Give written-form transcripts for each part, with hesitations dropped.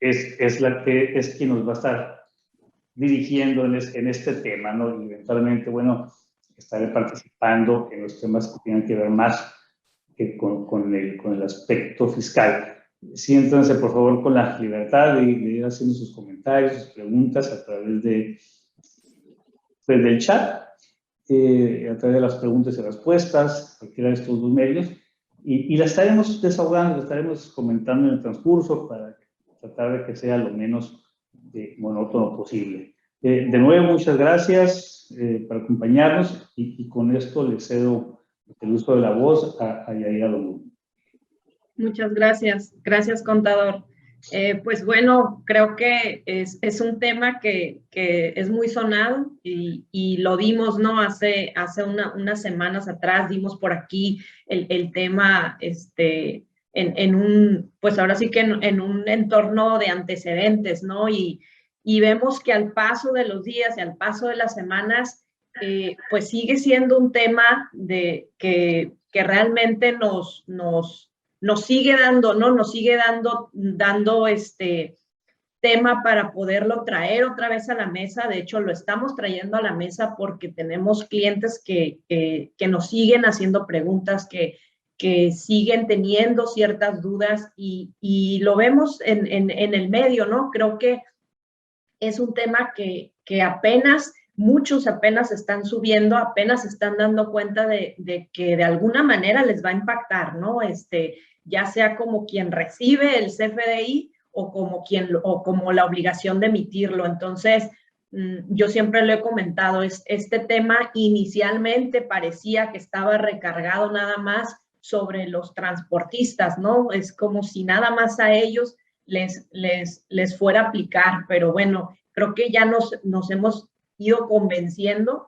es quien nos va a estar dirigiendo en este tema, ¿no? Y eventualmente, bueno, estaré participando en los temas que tienen que ver más con el aspecto fiscal. Siéntanse, por favor, con la libertad de ir haciendo sus comentarios, sus preguntas a través del chat, a través de las preguntas y respuestas, cualquiera de estos dos medios, y la estaremos desahogando, la estaremos comentando en el transcurso para tratar de que sea lo menos monótono posible. De nuevo, muchas gracias por acompañarnos, y con esto le cedo el uso de la voz a Yaira Dolú. Muchas gracias. Gracias, contador. Pues bueno, creo que es un tema que es muy sonado y lo dimos, ¿no? Hace unas semanas atrás dimos por aquí el tema, pues ahora sí que en un entorno de antecedentes, ¿no? Y vemos que al paso de los días y al paso de las semanas, pues sigue siendo un tema que realmente nos sigue dando, ¿no? Nos sigue dando tema para poderlo traer otra vez a la mesa. De hecho, lo estamos trayendo a la mesa porque tenemos clientes que nos siguen haciendo preguntas, que siguen teniendo ciertas dudas y lo vemos en el medio, ¿no? Creo que es un tema que muchos apenas están subiendo, apenas están dando cuenta de que de alguna manera les va a impactar, ¿no? Ya sea como quien recibe el CFDI o como la obligación de emitirlo. Entonces, yo siempre lo he comentado, este tema inicialmente parecía que estaba recargado nada más sobre los transportistas, ¿no? Es como si nada más a ellos les fuera a aplicar, pero bueno, creo que ya nos hemos ido convenciendo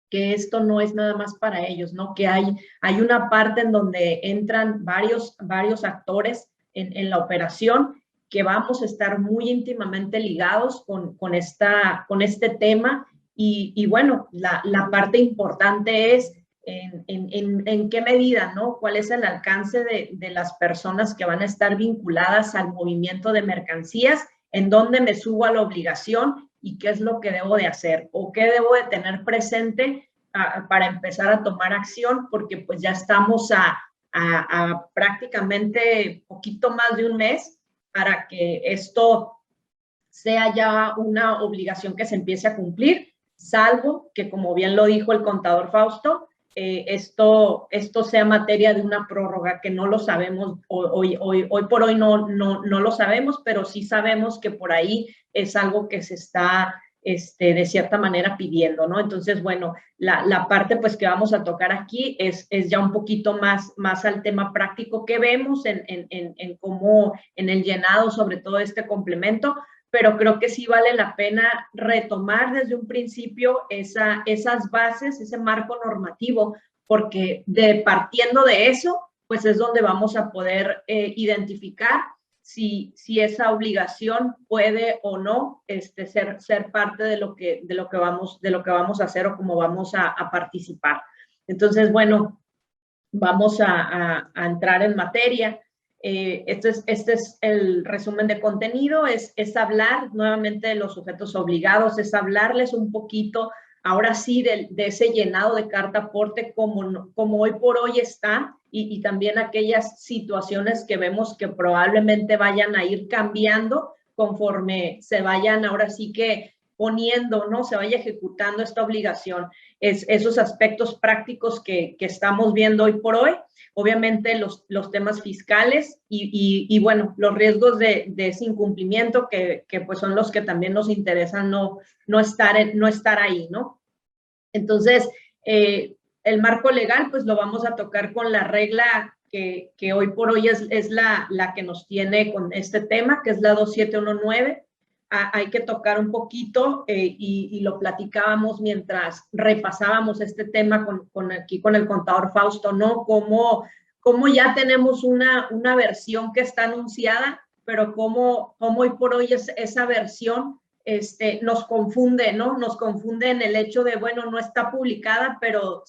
que esto no es nada más para ellos, ¿no? Que hay una parte en donde entran varios actores en la operación, que vamos a estar muy íntimamente ligados con este tema y bueno, la parte importante es en qué medida, ¿no? ¿Cuál es el alcance de las personas que van a estar vinculadas al movimiento de mercancías? ¿En dónde me subo a la obligación? ¿Y qué es lo que debo de hacer? ¿O qué debo de tener presente para empezar a tomar acción? Porque pues ya estamos a prácticamente poquito más de un mes para que esto sea ya una obligación que se empiece a cumplir, salvo que, como bien lo dijo el contador Fausto, esto sea materia de una prórroga, que no lo sabemos, hoy por hoy no lo sabemos, pero sí sabemos que por ahí es algo que se está de cierta manera pidiendo, ¿no? Entonces, bueno, la parte pues que vamos a tocar aquí es ya un poquito más al tema práctico que vemos en cómo, en el llenado sobre todo este complemento, pero creo que sí vale la pena retomar desde un principio esas bases, ese marco normativo, porque partiendo de eso, pues es donde vamos a poder identificar si esa obligación puede o no ser parte de lo que vamos a hacer o cómo vamos a participar. Entonces, bueno, vamos a entrar en materia. Este es el resumen de contenido, es hablar nuevamente de los sujetos obligados, es hablarles un poquito, ahora sí, de ese llenado de carta aporte como hoy por hoy está, y también aquellas situaciones que vemos que probablemente vayan a ir cambiando conforme se vayan ahora sí que poniendo, ¿no? Se vaya ejecutando esta obligación. Esos aspectos prácticos que estamos viendo hoy por hoy, obviamente los temas fiscales y bueno, los riesgos de ese incumplimiento que pues son los que también nos interesan no estar ahí, ¿no? Entonces, el marco legal pues lo vamos a tocar con la regla que hoy por hoy es la que nos tiene con este tema, que es la 2719. Hay que tocar un poquito y lo platicábamos mientras repasábamos este tema aquí con el contador Fausto, ¿no? Cómo ya tenemos una versión que está anunciada, pero cómo hoy por hoy esa versión nos confunde, ¿no? Nos confunde en el hecho de, bueno, no está publicada, pero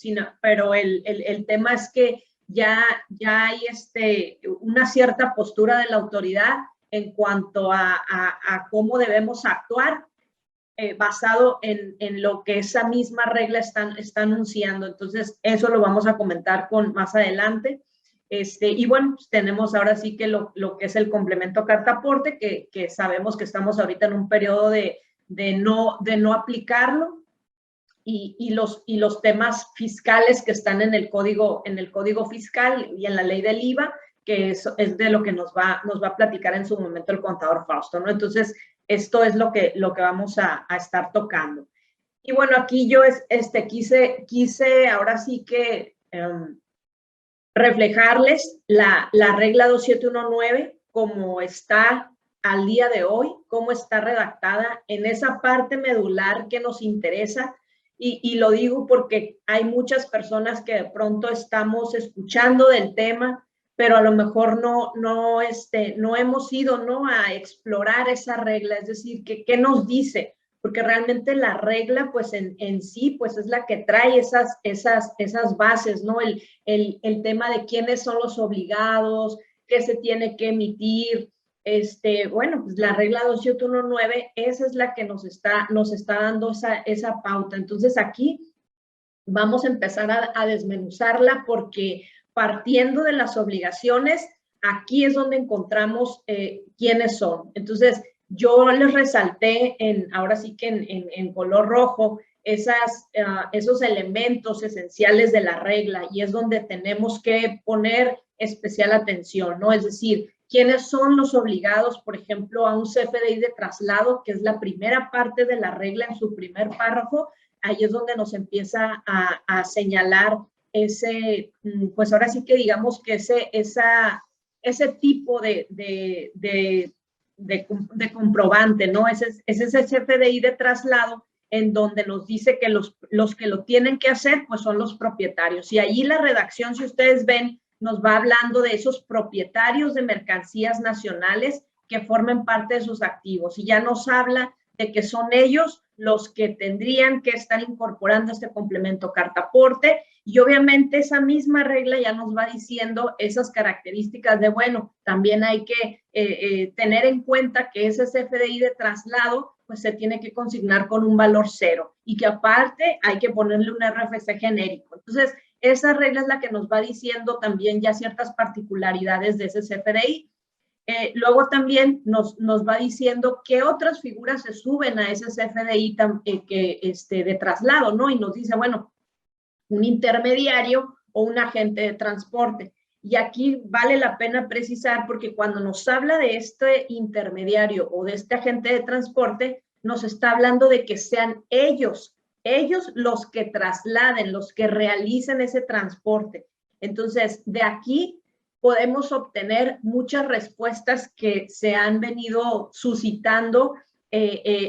el tema es que ya hay una cierta postura de la autoridad en cuanto a cómo debemos actuar basado en lo que esa misma regla está anunciando. Entonces, eso lo vamos a comentar más adelante. Y bueno, pues tenemos ahora sí que lo que es el complemento carta-aporte, que sabemos que estamos ahorita en un periodo de no aplicarlo, y los temas fiscales que están en el código fiscal y en la ley del IVA, que es de lo que nos va a platicar en su momento el contador Fausto, ¿no? Entonces, esto es lo que vamos a estar tocando. Y bueno, aquí yo quise ahora sí que reflejarles la regla 2719 como está al día de hoy, cómo está redactada en esa parte medular que nos interesa. Y lo digo porque hay muchas personas que de pronto estamos escuchando del tema, pero a lo mejor no hemos ido, ¿no?, a explorar esa regla, es decir, ¿qué nos dice? Porque realmente la regla, pues en sí, pues es la que trae esas bases, ¿no? El tema de quiénes son los obligados, qué se tiene que emitir. Bueno, pues la regla 2719, esa es la que nos está dando esa pauta. Entonces aquí vamos a empezar a desmenuzarla, porque partiendo de las obligaciones, aquí es donde encontramos quiénes son. Entonces, yo les resalté ahora sí que en color rojo esos elementos esenciales de la regla, y es donde tenemos que poner especial atención, ¿no? Es decir, ¿quiénes son los obligados, por ejemplo, a un CFDI de traslado, que es la primera parte de la regla en su primer párrafo? Ahí es donde nos empieza a señalar pues ahora sí que digamos que ese tipo de comprobante, ¿no? Ese CFDI de traslado, en donde nos dice que los que lo tienen que hacer, pues son los propietarios. Y ahí la redacción, si ustedes ven, nos va hablando de esos propietarios de mercancías nacionales que formen parte de sus activos, y ya nos habla de que son ellos los que tendrían que estar incorporando este complemento carta-aporte. Y obviamente esa misma regla ya nos va diciendo esas características de, bueno, también hay que tener en cuenta que ese CFDI de traslado pues se tiene que consignar con un valor cero, y que aparte hay que ponerle un RFC genérico. Entonces, esa regla es la que nos va diciendo también ya ciertas particularidades de ese CFDI. Luego también nos va diciendo qué otras figuras se suben a ese CFDI de traslado, ¿no? Y nos dice, bueno, un intermediario o un agente de transporte. Y aquí vale la pena precisar, porque cuando nos habla de este intermediario o de este agente de transporte, nos está hablando de que sean ellos los que trasladen, los que realicen ese transporte. Entonces, de aquí podemos obtener muchas respuestas que se han venido suscitando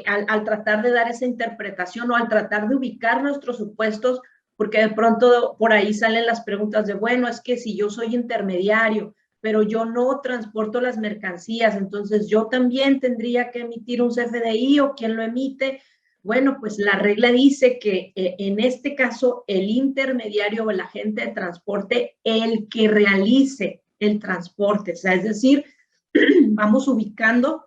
al tratar de dar esa interpretación, o al tratar de ubicar nuestros supuestos, porque de pronto por ahí salen las preguntas de, bueno, es que si yo soy intermediario, pero yo no transporto las mercancías, entonces yo también tendría que emitir un CFDI, o quién lo emite. Bueno, pues la regla dice que en este caso el intermediario o el agente de transporte, el que realice el transporte, o sea, es decir, vamos ubicando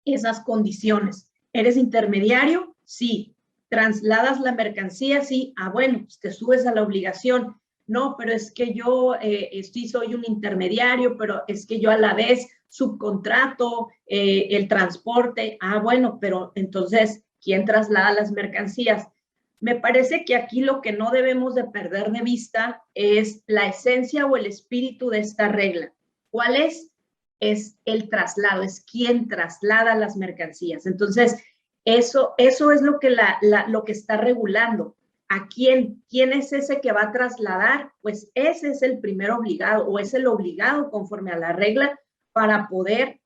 esas condiciones. ¿Eres intermediario? Sí. ¿Trasladas la mercancía? Sí. Ah, bueno, pues te subes a la obligación. No, pero es que yo soy un intermediario, pero es que yo a la vez subcontrato el transporte. Ah, bueno, pero entonces, ¿quién traslada las mercancías? Me parece que aquí lo que no debemos de perder de vista es la esencia o el espíritu de esta regla. ¿Cuál es? Es el traslado, es quien traslada las mercancías. Entonces, eso es lo que, lo que está regulando. ¿A quién es ese que va a trasladar? Pues ese es el primer obligado, o es el obligado conforme a la regla para poder,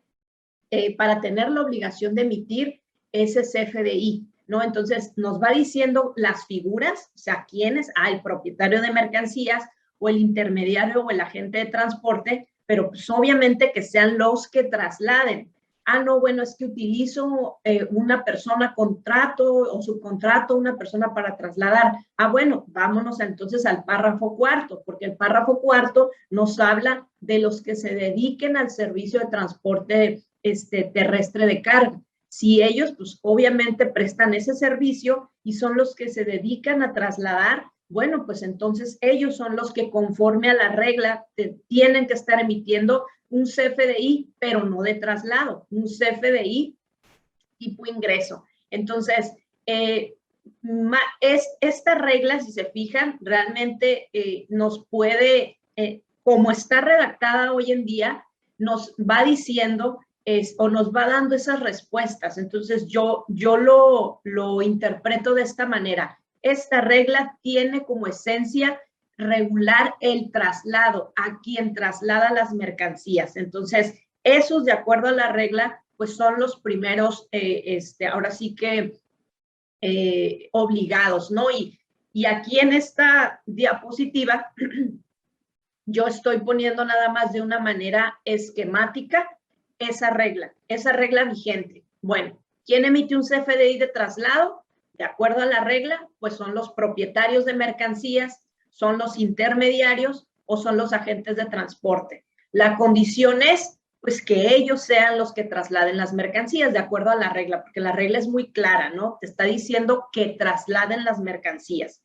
para tener la obligación de emitir ese CFDI, ¿no? Entonces, nos va diciendo las figuras, o sea, quiénes, el propietario de mercancías, o el intermediario, o el agente de transporte, pero pues obviamente que sean los que trasladen. Ah, no, bueno, es que utilizo una persona contrato o subcontrato una persona para trasladar. Ah, bueno, vámonos entonces al párrafo cuarto, porque el párrafo cuarto nos habla de los que se dediquen al servicio de transporte terrestre de carga. Si ellos, pues obviamente prestan ese servicio y son los que se dedican a trasladar, bueno, pues entonces ellos son los que conforme a la regla tienen que estar emitiendo un CFDI, pero no de traslado, un CFDI tipo ingreso. Entonces, esta regla, si se fijan, realmente nos puede, como está redactada hoy en día, nos va diciendo o nos va dando esas respuestas. Entonces, yo lo interpreto de esta manera. Esta regla tiene como esencia regular el traslado a quien traslada las mercancías. Entonces, esos, de acuerdo a la regla, pues son los primeros, ahora sí que obligados, ¿no? Y aquí en esta diapositiva yo estoy poniendo nada más de una manera esquemática esa regla vigente. Bueno, ¿quién emite un CFDI de traslado? De acuerdo a la regla, pues son los propietarios de mercancías, son los intermediarios o son los agentes de transporte. La condición es pues que ellos sean los que trasladen las mercancías de acuerdo a la regla, porque la regla es muy clara, ¿no? Te está diciendo que trasladen las mercancías.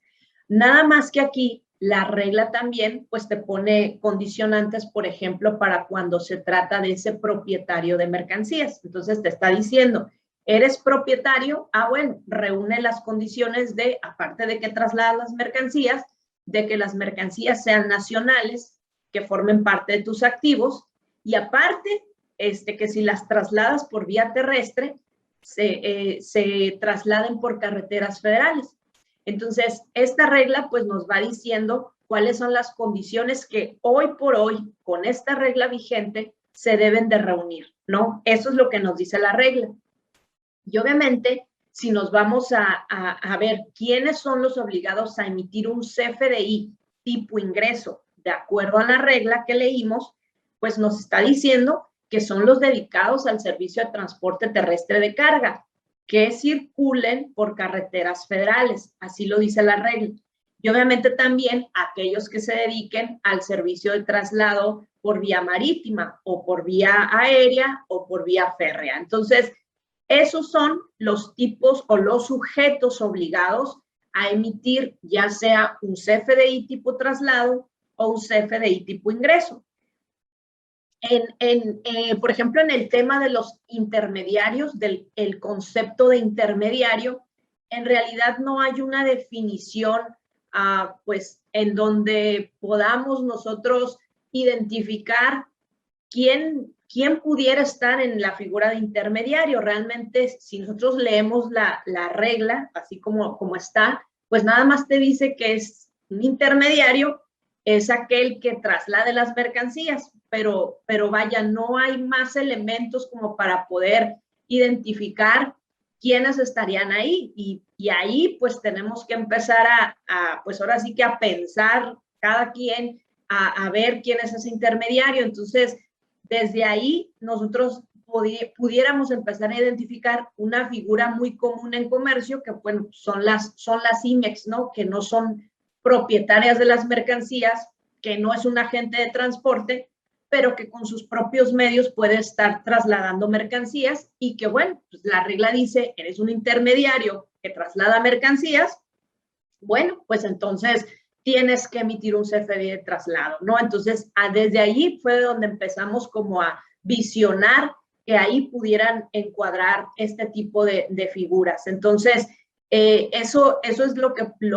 Nada más que aquí la regla también pues te pone condicionantes, por ejemplo, para cuando se trata de ese propietario de mercancías. Entonces te está diciendo, ¿eres propietario? Ah, bueno, reúne las condiciones de, aparte de que trasladas las mercancías, de que las mercancías sean nacionales, que formen parte de tus activos, y aparte, que si las trasladas por vía terrestre, se trasladen por carreteras federales. Entonces, esta regla pues nos va diciendo cuáles son las condiciones que hoy por hoy, con esta regla vigente, se deben de reunir, ¿no? Eso es lo que nos dice la regla. Y obviamente, si nos vamos a ver quiénes son los obligados a emitir un CFDI tipo ingreso, de acuerdo a la regla que leímos, pues nos está diciendo que son los dedicados al servicio de transporte terrestre de carga, que circulen por carreteras federales, así lo dice la regla. Y obviamente también aquellos que se dediquen al servicio de traslado por vía marítima o por vía aérea o por vía férrea. Entonces, esos son los tipos o los sujetos obligados a emitir ya sea un CFDI tipo traslado o un CFDI tipo ingreso. Por ejemplo, en el tema de los intermediarios, el concepto de intermediario, en realidad no hay una definición, pues, en donde podamos nosotros identificar quién pudiera estar en la figura de intermediario. Realmente, si nosotros leemos la regla, así como está, pues nada más te dice que es un intermediario, es aquel que traslade las mercancías, pero vaya, no hay más elementos como para poder identificar quiénes estarían ahí. Y ahí pues tenemos que empezar pues ahora sí que a pensar cada quien, a ver quién es ese intermediario. Entonces, desde ahí nosotros pudiéramos empezar a identificar una figura muy común en comercio, que bueno, son las IMEX, ¿no? Que no son propietarias de las mercancías, que no es un agente de transporte, pero que con sus propios medios puede estar trasladando mercancías y que, bueno, pues la regla dice, eres un intermediario que traslada mercancías, bueno, pues entonces tienes que emitir un CFDI de traslado, ¿no? Entonces, desde allí fue donde empezamos como a visionar que ahí pudieran encuadrar este tipo de figuras. Entonces, eso es lo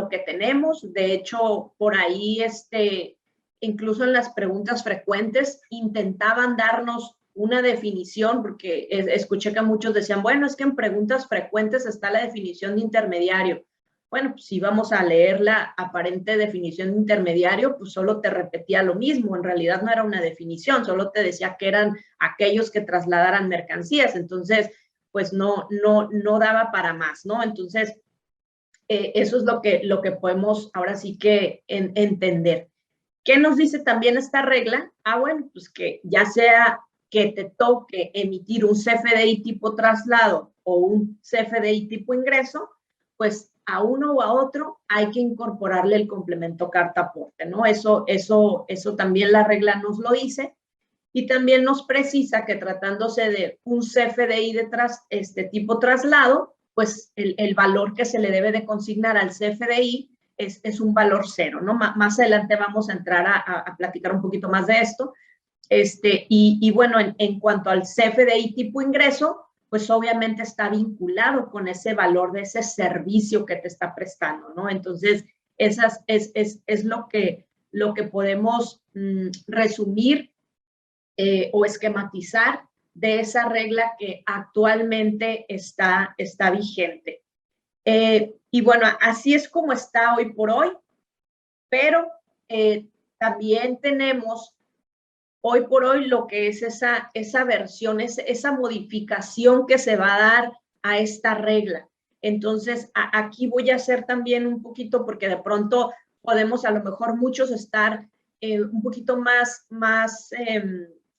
que tenemos. De hecho, por ahí, incluso en las preguntas frecuentes, intentaban darnos una definición, porque escuché que muchos decían, bueno, es que en preguntas frecuentes está la definición de intermediario. Bueno, pues si vamos a leer la aparente definición de intermediario, pues solo te repetía lo mismo. En realidad no era una definición, solo te decía que eran aquellos que trasladaran mercancías. Entonces, pues no daba para más, ¿no? Entonces, eso es lo que podemos ahora sí que entender. ¿Qué nos dice también esta regla? Bueno, pues que ya sea que te toque emitir un CFDI tipo traslado o un CFDI tipo ingreso, pues a uno o a otro hay que incorporarle el complemento carta aporte, ¿no? Eso también la regla nos lo dice. y también nos precisa que tratándose de un CFDI de tipo traslado, pues el valor que se le debe de consignar al CFDI es un valor cero, ¿no? Más adelante vamos a entrar a platicar un poquito más de esto. Y bueno, en cuanto al CFDI tipo ingreso, pues obviamente está vinculado con ese valor de ese servicio que te está prestando, ¿no? Entonces, es lo que podemos resumir o esquematizar de esa regla que actualmente está vigente. Y bueno, así es como está hoy por hoy, pero también tenemos hoy por hoy lo que es esa versión, esa modificación que se va a dar a esta regla. Entonces, aquí voy a hacer también un poquito, porque de pronto podemos a lo mejor muchos estar un poquito más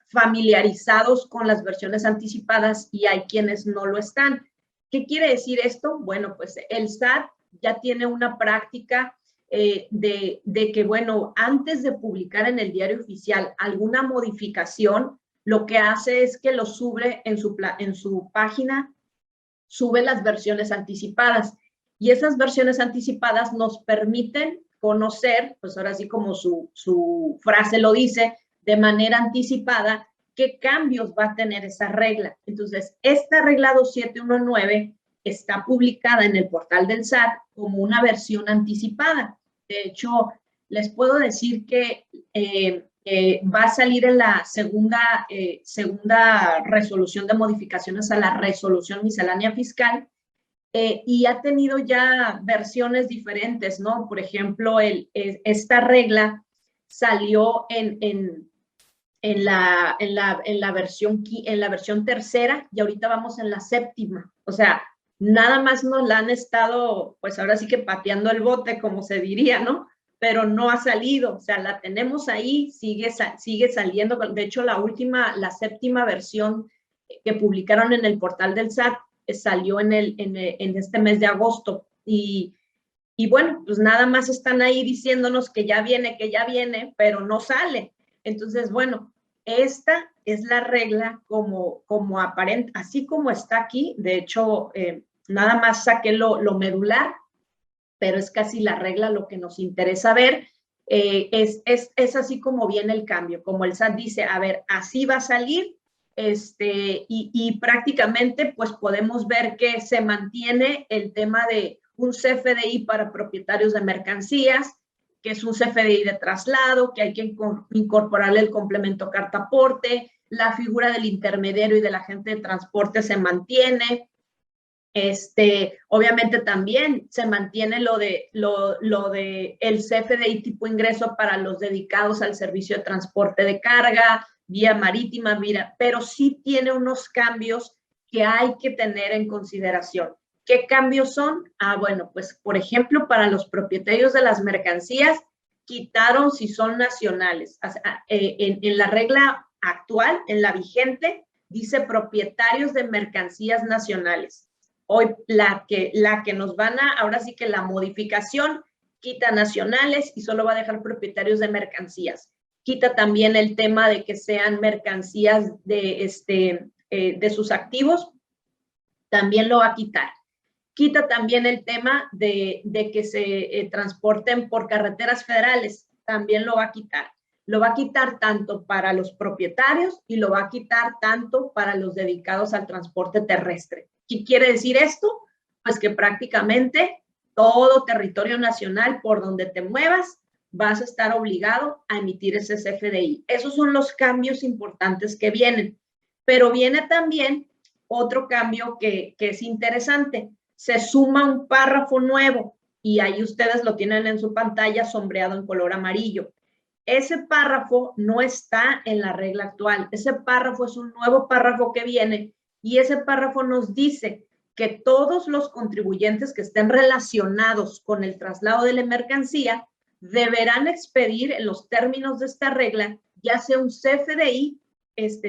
familiarizados con las versiones anticipadas y hay quienes no lo están. ¿Qué quiere decir esto? Bueno, pues el SAT ya tiene una práctica de que, bueno, antes de publicar en el diario oficial alguna modificación, lo que hace es que lo sube en su página, sube las versiones anticipadas. Y esas versiones anticipadas nos permiten conocer, pues ahora sí como su frase lo dice, de manera anticipada, qué cambios va a tener esa regla. Entonces, esta regla 2719 está publicada en el portal del SAT como una versión anticipada. De hecho, les puedo decir que va a salir en la segunda resolución de modificaciones a la resolución miscelánea fiscal y ha tenido ya versiones diferentes, ¿no? Por ejemplo, esta regla salió en la versión tercera y ahorita vamos en la séptima. O sea, nada más nos la han estado, pues ahora sí que pateando el bote, como se diría, ¿no? Pero no ha salido, o sea, la tenemos ahí, sigue saliendo. De hecho, la séptima versión que publicaron en el portal del SAT salió en este mes de agosto. Y bueno, pues nada más están ahí diciéndonos que ya viene, pero no sale. Entonces, bueno, esta es la regla como aparente, así como está aquí. De hecho, nada más saqué lo medular, pero es casi la regla lo que nos interesa ver. Es así como viene el cambio, como el SAT dice, a ver, así va a salir, y prácticamente pues podemos ver que se mantiene el tema de un CFDI para propietarios de mercancías, que es un CFDI de traslado, que hay que incorporarle el complemento carta aporte, la figura del intermediario y del agente de transporte se mantiene. Obviamente también se mantiene lo de el CFDI tipo ingreso para los dedicados al servicio de transporte de carga, vía marítima, pero sí tiene unos cambios que hay que tener en consideración. ¿Qué cambios son? Bueno, pues por ejemplo, para los propietarios de las mercancías, quitaron si son nacionales. En la regla actual, en la vigente, dice propietarios de mercancías nacionales. Hoy la que nos van ahora sí que la modificación quita nacionales y solo va a dejar propietarios de mercancías. Quita también el tema de que sean mercancías de sus activos, también lo va a quitar. Quita también el tema de que se transporten por carreteras federales, también lo va a quitar. Lo va a quitar tanto para los propietarios y lo va a quitar tanto para los dedicados al transporte terrestre. ¿Qué quiere decir esto? Pues que prácticamente todo territorio nacional por donde te muevas vas a estar obligado a emitir ese CFDI. Esos son los cambios importantes que vienen. Pero viene también otro cambio que es interesante. Se suma un párrafo nuevo y ahí ustedes lo tienen en su pantalla sombreado en color amarillo. Ese párrafo no está en la regla actual. Ese párrafo es un nuevo párrafo que viene y ese párrafo nos dice que todos los contribuyentes que estén relacionados con el traslado de la mercancía deberán expedir en los términos de esta regla, ya sea un CFDI,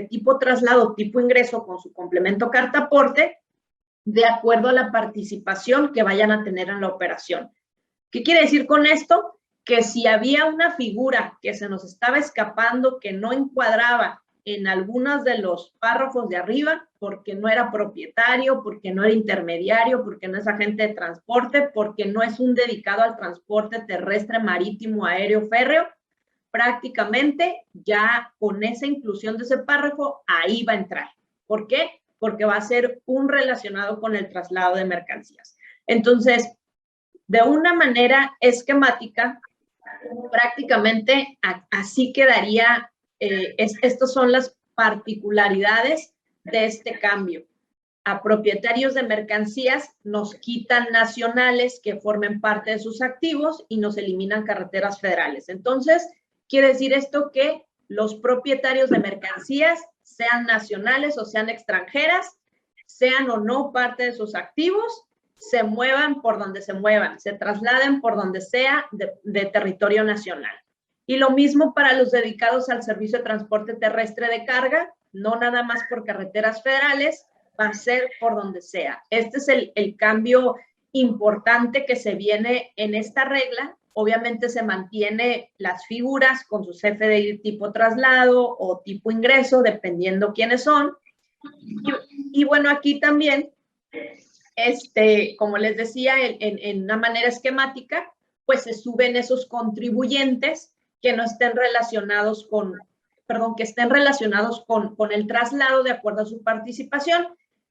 tipo traslado, tipo ingreso con su complemento carta aporte, de acuerdo a la participación que vayan a tener en la operación. ¿Qué quiere decir con esto? Que si había una figura que se nos estaba escapando, que no encuadraba en algunos de los párrafos de arriba porque no era propietario, porque no era intermediario, porque no es agente de transporte, porque no es un dedicado al transporte terrestre, marítimo, aéreo, férreo. Prácticamente ya con esa inclusión de ese párrafo, ahí va a entrar. ¿Por qué? Porque va a ser un relacionado con el traslado de mercancías. Entonces, de una manera esquemática, prácticamente así quedaría. Estas son las particularidades de este cambio. A propietarios de mercancías nos quitan nacionales que formen parte de sus activos y nos eliminan carreteras federales. Entonces, quiere decir esto que los propietarios de mercancías, sean nacionales o sean extranjeras, sean o no parte de sus activos, se muevan por donde se muevan, se trasladen por donde sea de territorio nacional. Y lo mismo para los dedicados al servicio de transporte terrestre de carga, no nada más por carreteras federales, va a ser por donde sea. Este es el cambio importante que se viene en esta regla. Obviamente se mantiene las figuras con su CFDI tipo traslado o tipo ingreso, dependiendo quiénes son. Y bueno, aquí también, como les decía, en una manera esquemática, pues se suben esos contribuyentes que no estén relacionados que estén relacionados con el traslado de acuerdo a su participación.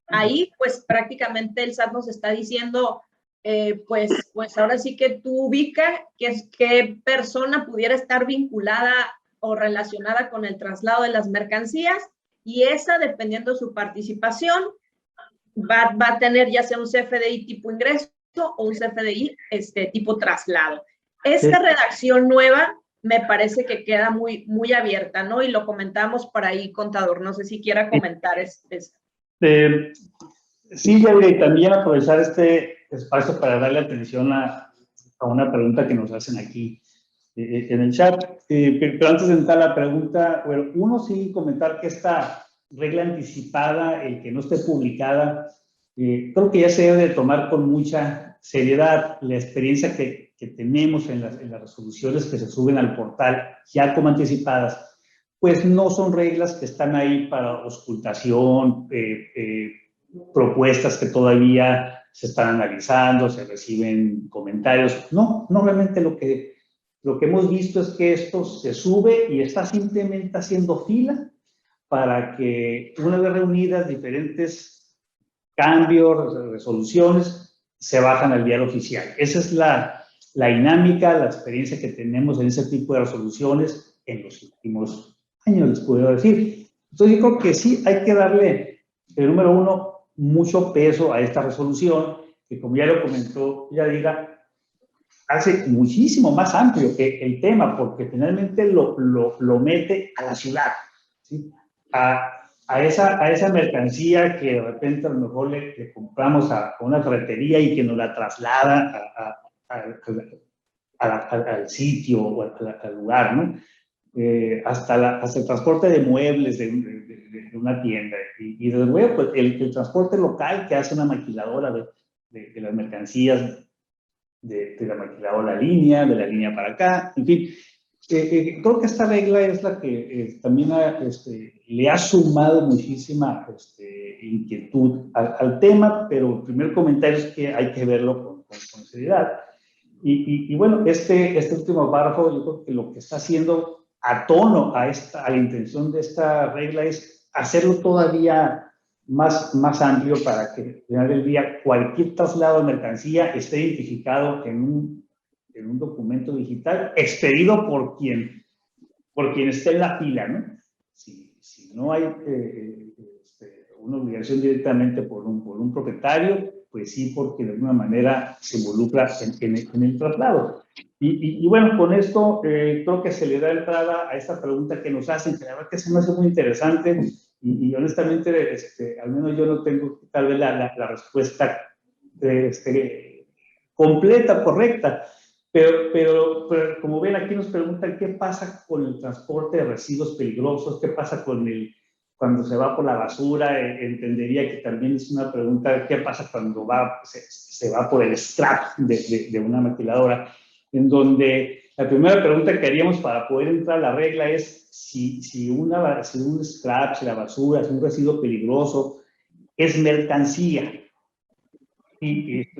Ahí, pues prácticamente el SAT nos está diciendo, pues ahora sí que tú ubica qué persona pudiera estar vinculada o relacionada con el traslado de las mercancías, y esa, dependiendo de su participación, va a tener ya sea un CFDI tipo ingreso o un CFDI tipo traslado. Esta redacción nueva me parece que queda muy, muy abierta, ¿no? Y lo comentamos por ahí, contador. No sé si quiera comentar esto. Sí, Yaira, y también aprovechar este espacio para darle atención a una pregunta que nos hacen aquí en el chat. Pero antes de entrar a la pregunta, bueno, uno sí comentar que esta regla anticipada, el que no esté publicada, creo que ya se debe de tomar con mucha seriedad. La experiencia que tenemos en las resoluciones que se suben al portal ya como anticipadas, pues no son reglas que están ahí para auscultación, propuestas que todavía se están analizando, se reciben comentarios. No, realmente lo que hemos visto es que esto se sube y está simplemente haciendo fila para que una vez reunidas diferentes cambios, resoluciones, se bajan al diario oficial. Esa es la dinámica, la experiencia que tenemos en ese tipo de resoluciones en los últimos años, les puedo decir. Entonces, yo creo que sí hay que darle, el número uno, mucho peso a esta resolución, que como ya lo comentó Yadira, hace muchísimo más amplio que el tema, porque finalmente lo mete a la ciudad, ¿sí? A esa mercancía que de repente a lo mejor le compramos a una ferretería y que nos la traslada al sitio o al lugar, ¿no? Hasta el transporte de muebles de una tienda. Y desde luego, pues, el transporte local que hace una maquiladora de las mercancías, de la maquiladora línea, de la línea para acá, en fin. Creo que esta regla es la que también le ha sumado muchísima inquietud al tema, pero el primer comentario es que hay que verlo con seriedad. Y bueno, este último párrafo, yo creo que lo que está haciendo a tono a la intención de esta regla es hacerlo todavía más amplio para que al final del día cualquier traslado de mercancía esté identificado en un documento digital expedido por quien esté en la fila, ¿no? Si no hay una obligación directamente por un propietario, pues sí, porque de alguna manera se involucra en el traslado. Y bueno, con esto creo que se le da entrada a esta pregunta que nos hacen, que la verdad que se me hace muy interesante y honestamente, al menos yo no tengo tal vez la respuesta completa, correcta, pero como ven aquí nos preguntan qué pasa con el transporte de residuos peligrosos, qué pasa cuando se va por la basura. Entendería que también es una pregunta, ¿qué pasa cuando se va por el scrap de una maquiladora? En donde La primera pregunta que haríamos para poder entrar a la regla es si un scrap, si la basura, si un residuo peligroso es mercancía.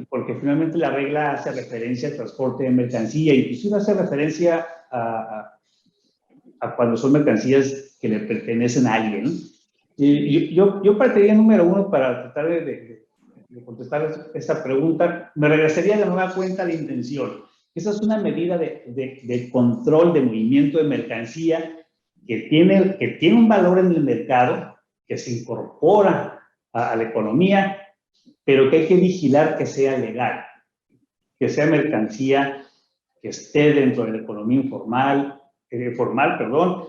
Porque finalmente la regla hace referencia al transporte de mercancía, inclusive hace referencia a cuando son mercancías que le pertenecen a alguien, ¿no? Yo partiría número uno para tratar de contestar esta pregunta. Me regresaría de nueva cuenta a la intención. Esa es una medida de control de movimiento de mercancía que tiene un valor en el mercado, que se incorpora a la economía, pero que hay que vigilar que sea legal, que sea mercancía que esté dentro de la economía formal, perdón,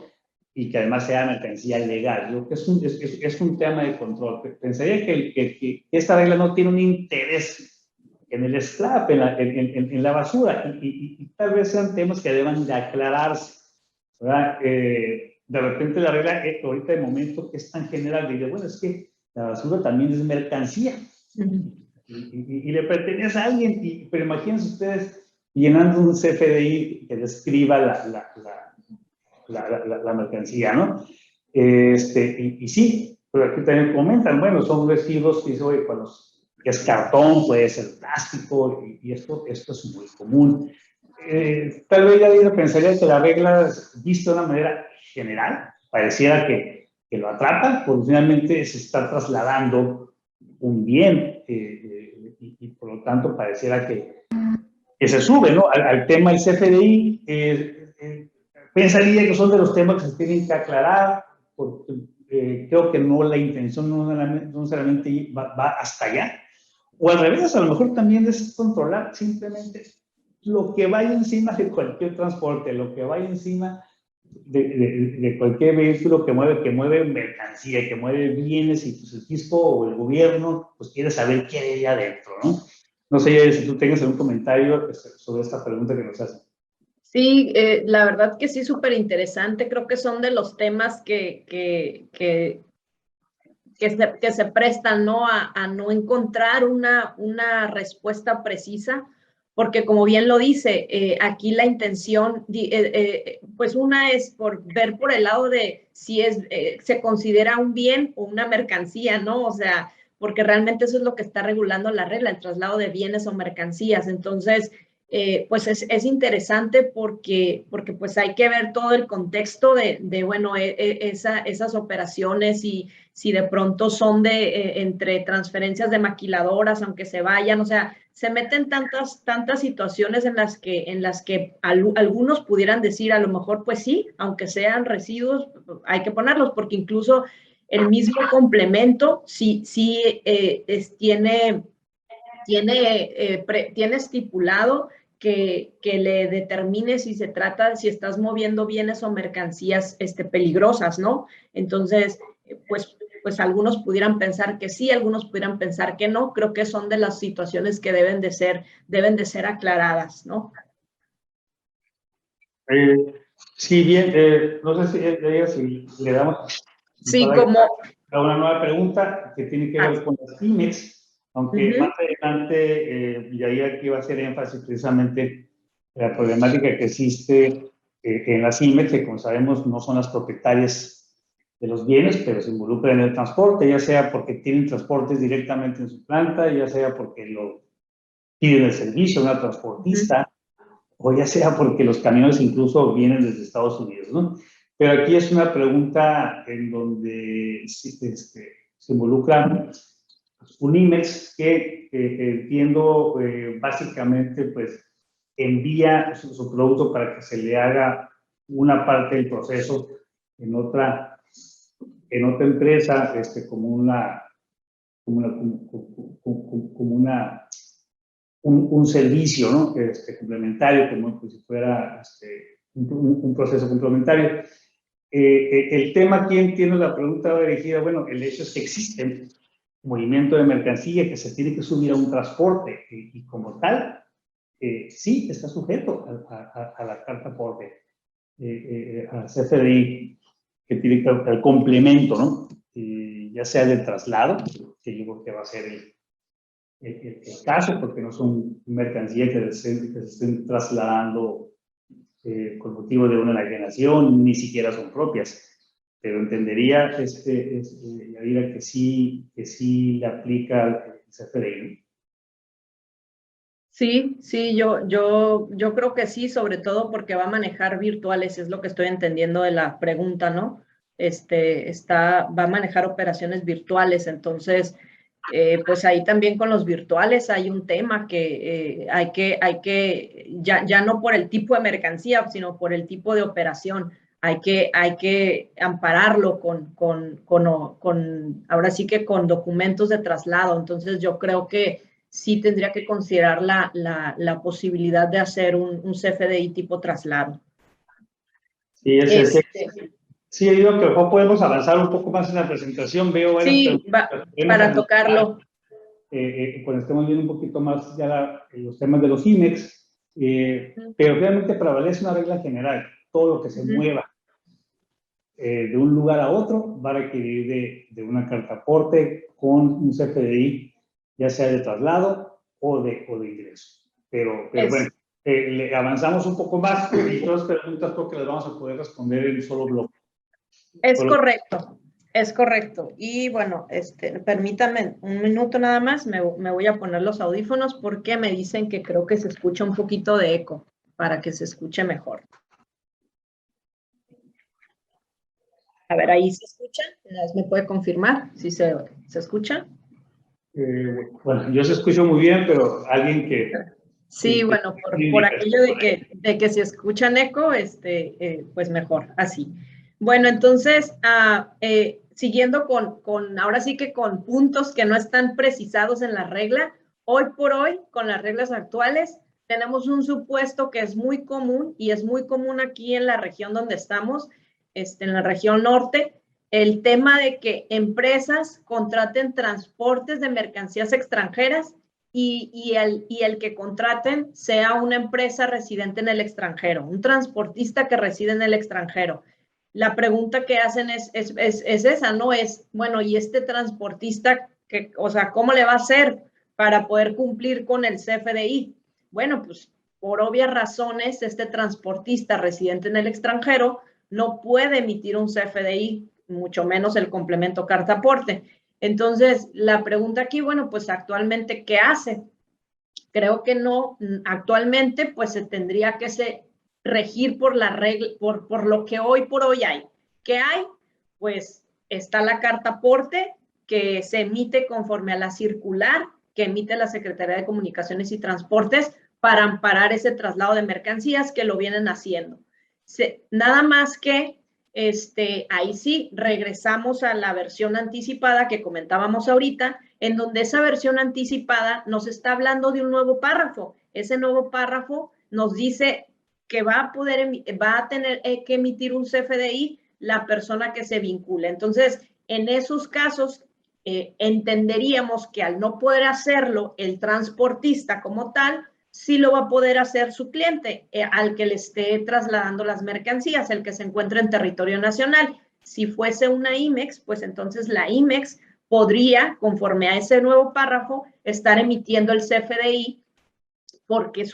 y que además sea mercancía legal. Yo creo que es un tema de control. Pensaría que esta regla no tiene un interés en el scrap, en la basura, y tal vez sean temas que deban de aclararse, ¿verdad? De repente la regla, ahorita de momento, que es tan general, dice, bueno, es que la basura también es mercancía. Y le pertenece a alguien, pero imagínense ustedes llenando un CFDI que describa la mercancía, ¿no? Y sí, pero aquí también comentan, bueno, son residuos que es cartón, puede ser plástico, y esto es muy común. Tal vez ya pensaría que la regla, vista de una manera general, pareciera que lo atrapa, porque finalmente se está trasladando un bien, y por lo tanto pareciera que se sube, ¿no? Al tema del CFDI, pensaría que son de los temas que se tienen que aclarar, porque creo que no, la intención no necesariamente va hasta allá, o al revés, a lo mejor también es controlar simplemente lo que vaya encima de cualquier transporte, lo que vaya encima de cualquier vehículo que mueve mercancía, que mueve bienes, y pues el fisco o el gobierno pues quiere saber qué hay ahí adentro, ¿no? No sé si tú tengas algún comentario sobre esta pregunta que nos hacen. Sí, la verdad que sí, súper interesante. Creo que son de los temas que se prestan, ¿no? A no encontrar una respuesta precisa, porque como bien lo dice, aquí la intención, pues una es por ver por el lado de si se considera un bien o una mercancía, ¿no? O sea, porque realmente eso es lo que está regulando la regla, el traslado de bienes o mercancías. Entonces, pues es interesante porque pues hay que ver todo el contexto de bueno, esas operaciones, y si de pronto son entre transferencias de maquiladoras, aunque se vayan, o sea, se meten tantas situaciones en las que algunos pudieran decir, a lo mejor, pues sí, aunque sean residuos, hay que ponerlos, porque incluso el mismo complemento sí tiene estipulado que le determine si se trata, si estás moviendo bienes o mercancías peligrosas, ¿no? Entonces, pues algunos pudieran pensar que sí, algunos pudieran pensar que no. Creo que son de las situaciones que deben de ser aclaradas, ¿no? Sí, bien, no sé si le damos Sí, como... a una nueva pregunta que tiene que ver con las pymes, aunque más adelante, y ahí aquí va a hacer énfasis precisamente la problemática que existe en las pymes, que como sabemos no son las propietarias de los bienes, pero se involucran en el transporte, ya sea porque tienen transportes directamente en su planta, ya sea porque lo piden el servicio a una transportista, o ya sea porque los camiones incluso vienen desde Estados Unidos, ¿no? Pero aquí es una pregunta en donde se involucran Unimex, que entiendo básicamente pues envía su producto para que se le haga una parte del proceso en otra empresa, como un servicio, ¿no? Complementario, como si fuera un proceso complementario. El tema aquí, entiendo la pregunta dirigida, bueno, el hecho es que existe movimiento de mercancía que se tiene que subir a un transporte, y como tal, sí está sujeto a la carta por a CFDI, que tiene que el complemento, ¿no? Ya sea de traslado, que yo creo que va a ser el caso, porque no son mercancías que se estén trasladando con motivo de una enajenación, ni siquiera son propias. Pero entendería, Yadira, que sí le aplica el CFDI. Sí, sí, yo creo que sí, sobre todo porque va a manejar virtuales, es lo que estoy entendiendo de la pregunta, ¿no? Va a manejar operaciones virtuales, entonces, pues ahí también con los virtuales hay un tema que ya no por el tipo de mercancía, sino por el tipo de operación, hay que ampararlo ahora sí que con documentos de traslado, entonces yo creo que sí tendría que considerar la posibilidad de hacer un CFDI tipo traslado. Sí, sí, digo que podemos avanzar un poco más en la presentación. Veo sí, para tocarlo. Cuando estemos viendo un poquito más ya los temas de los IMEX, pero realmente prevalece una regla general. Todo lo que se mueva de un lugar a otro va a requerir de una carta aporte con un CFDI, ya sea de traslado o de ingreso. Pero bueno, avanzamos un poco más y todas las preguntas creo que las vamos a poder responder en un solo bloque. Es correcto. Y bueno, permítanme un minuto nada más, me voy a poner los audífonos porque me dicen que creo que se escucha un poquito de eco para que se escuche mejor. A ver, ¿ahí se escucha? ¿Me puede confirmar si se escucha? Bueno, yo se escucho muy bien, pero alguien que... Sí, bueno, por aquello de que si escuchan eco, pues mejor, así. Bueno, entonces, siguiendo ahora sí que con puntos que no están precisados en la regla, hoy por hoy, con las reglas actuales, tenemos un supuesto que es muy común y es muy común aquí en la región donde estamos, en la región norte, el tema de que empresas contraten transportes de mercancías extranjeras y el que contraten sea una empresa residente en el extranjero, un transportista que reside en el extranjero. La pregunta que hacen es esa, ¿no? Bueno, ¿y este transportista, o sea, cómo le va a hacer para poder cumplir con el CFDI? Bueno, pues por obvias razones, este transportista residente en el extranjero no puede emitir un CFDI, mucho menos el complemento carta aporte. Entonces, la pregunta aquí, bueno, pues actualmente, ¿qué hace? Creo que no, actualmente, pues se tendría que regir por la regla, por lo que hoy por hoy hay. ¿Qué hay? Pues está la carta aporte que se emite conforme a la circular que emite la Secretaría de Comunicaciones y Transportes para amparar ese traslado de mercancías que lo vienen haciendo. Nada más que ahí sí, regresamos a la versión anticipada que comentábamos ahorita, en donde esa versión anticipada nos está hablando de un nuevo párrafo. Ese nuevo párrafo nos dice que va a tener que emitir un CFDI la persona que se vincule. Entonces, en esos casos, entenderíamos que al no poder hacerlo el transportista como tal, sí lo va a poder hacer su cliente, al que le esté trasladando las mercancías, el que se encuentra en territorio nacional. Si fuese una IMEX, pues entonces la IMEX podría, conforme a ese nuevo párrafo, estar emitiendo el CFDI porque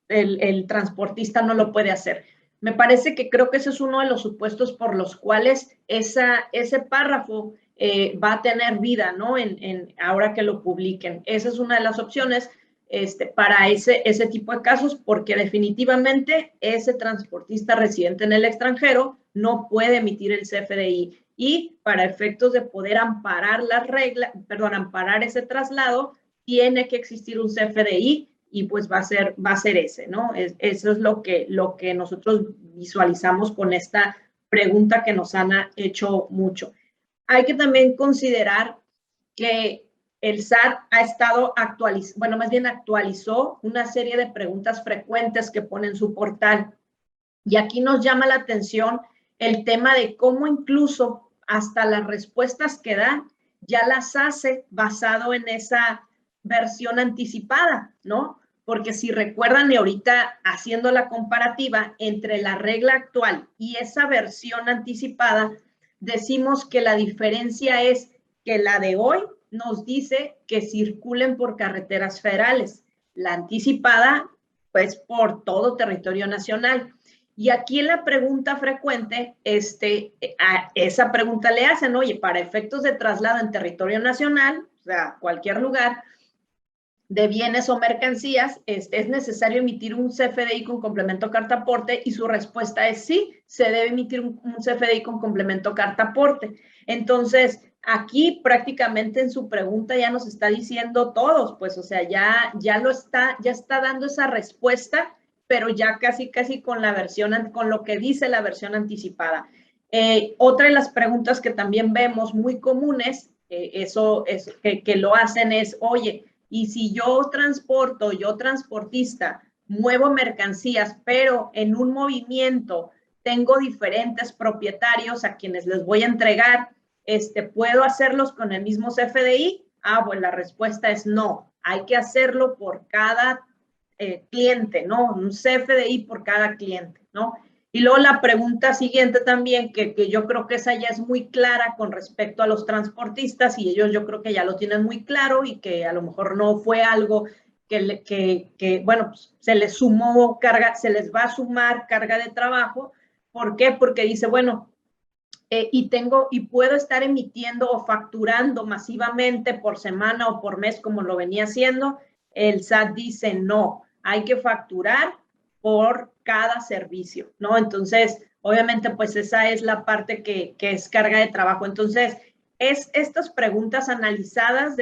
el transportista no lo puede hacer. Me parece que creo que ese es uno de los supuestos por los cuales ese párrafo va a tener vida, ¿no? Ahora que lo publiquen. Esa es una de las opciones para ese tipo de casos, porque definitivamente ese transportista residente en el extranjero no puede emitir el CFDI. Y para efectos de poder amparar amparar ese traslado, tiene que existir un CFDI y pues va a ser ese, ¿no? Eso es lo que nosotros visualizamos con esta pregunta que nos han hecho mucho. Hay que también considerar que el SAT ha estado actualizó una serie de preguntas frecuentes que pone en su portal. Y aquí nos llama la atención el tema de cómo incluso hasta las respuestas que dan ya las hace basado en esa versión anticipada, ¿no? Porque si recuerdan, y ahorita haciendo la comparativa entre la regla actual y esa versión anticipada, decimos que la diferencia es que la de hoy nos dice que circulen por carreteras federales, la anticipada, pues por todo territorio nacional. Y aquí en la pregunta frecuente, a esa pregunta le hacen, oye, para efectos de traslado en territorio nacional, o sea, cualquier lugar, de bienes o mercancías, ¿es necesario emitir un CFDI con complemento carta aporte? Y su respuesta es sí, se debe emitir un CFDI con complemento carta aporte. Entonces, aquí prácticamente en su pregunta ya nos está diciendo todos, pues, o sea, ya está dando esa respuesta, pero ya casi con la versión, con lo que dice la versión anticipada. Otra de las preguntas que también vemos muy comunes, que lo hacen es, oye, y si yo transportista, muevo mercancías, pero en un movimiento tengo diferentes propietarios a quienes les voy a entregar, ¿puedo hacerlos con el mismo CFDI? Bueno, la respuesta es no. Hay que hacerlo por cada cliente, ¿no? Un CFDI por cada cliente, ¿no? Y luego la pregunta siguiente también, que yo creo que esa ya es muy clara con respecto a los transportistas, y ellos yo creo que ya lo tienen muy claro y que a lo mejor no fue algo bueno, pues se les sumó carga, se les va a sumar carga de trabajo. ¿Por qué? Porque dice, bueno, y puedo estar emitiendo o facturando masivamente por semana o por mes como lo venía haciendo. El SAT dice no, hay que facturar por cada servicio, ¿no? Entonces, obviamente, pues esa es la parte que es carga de trabajo. Entonces, estas preguntas analizadas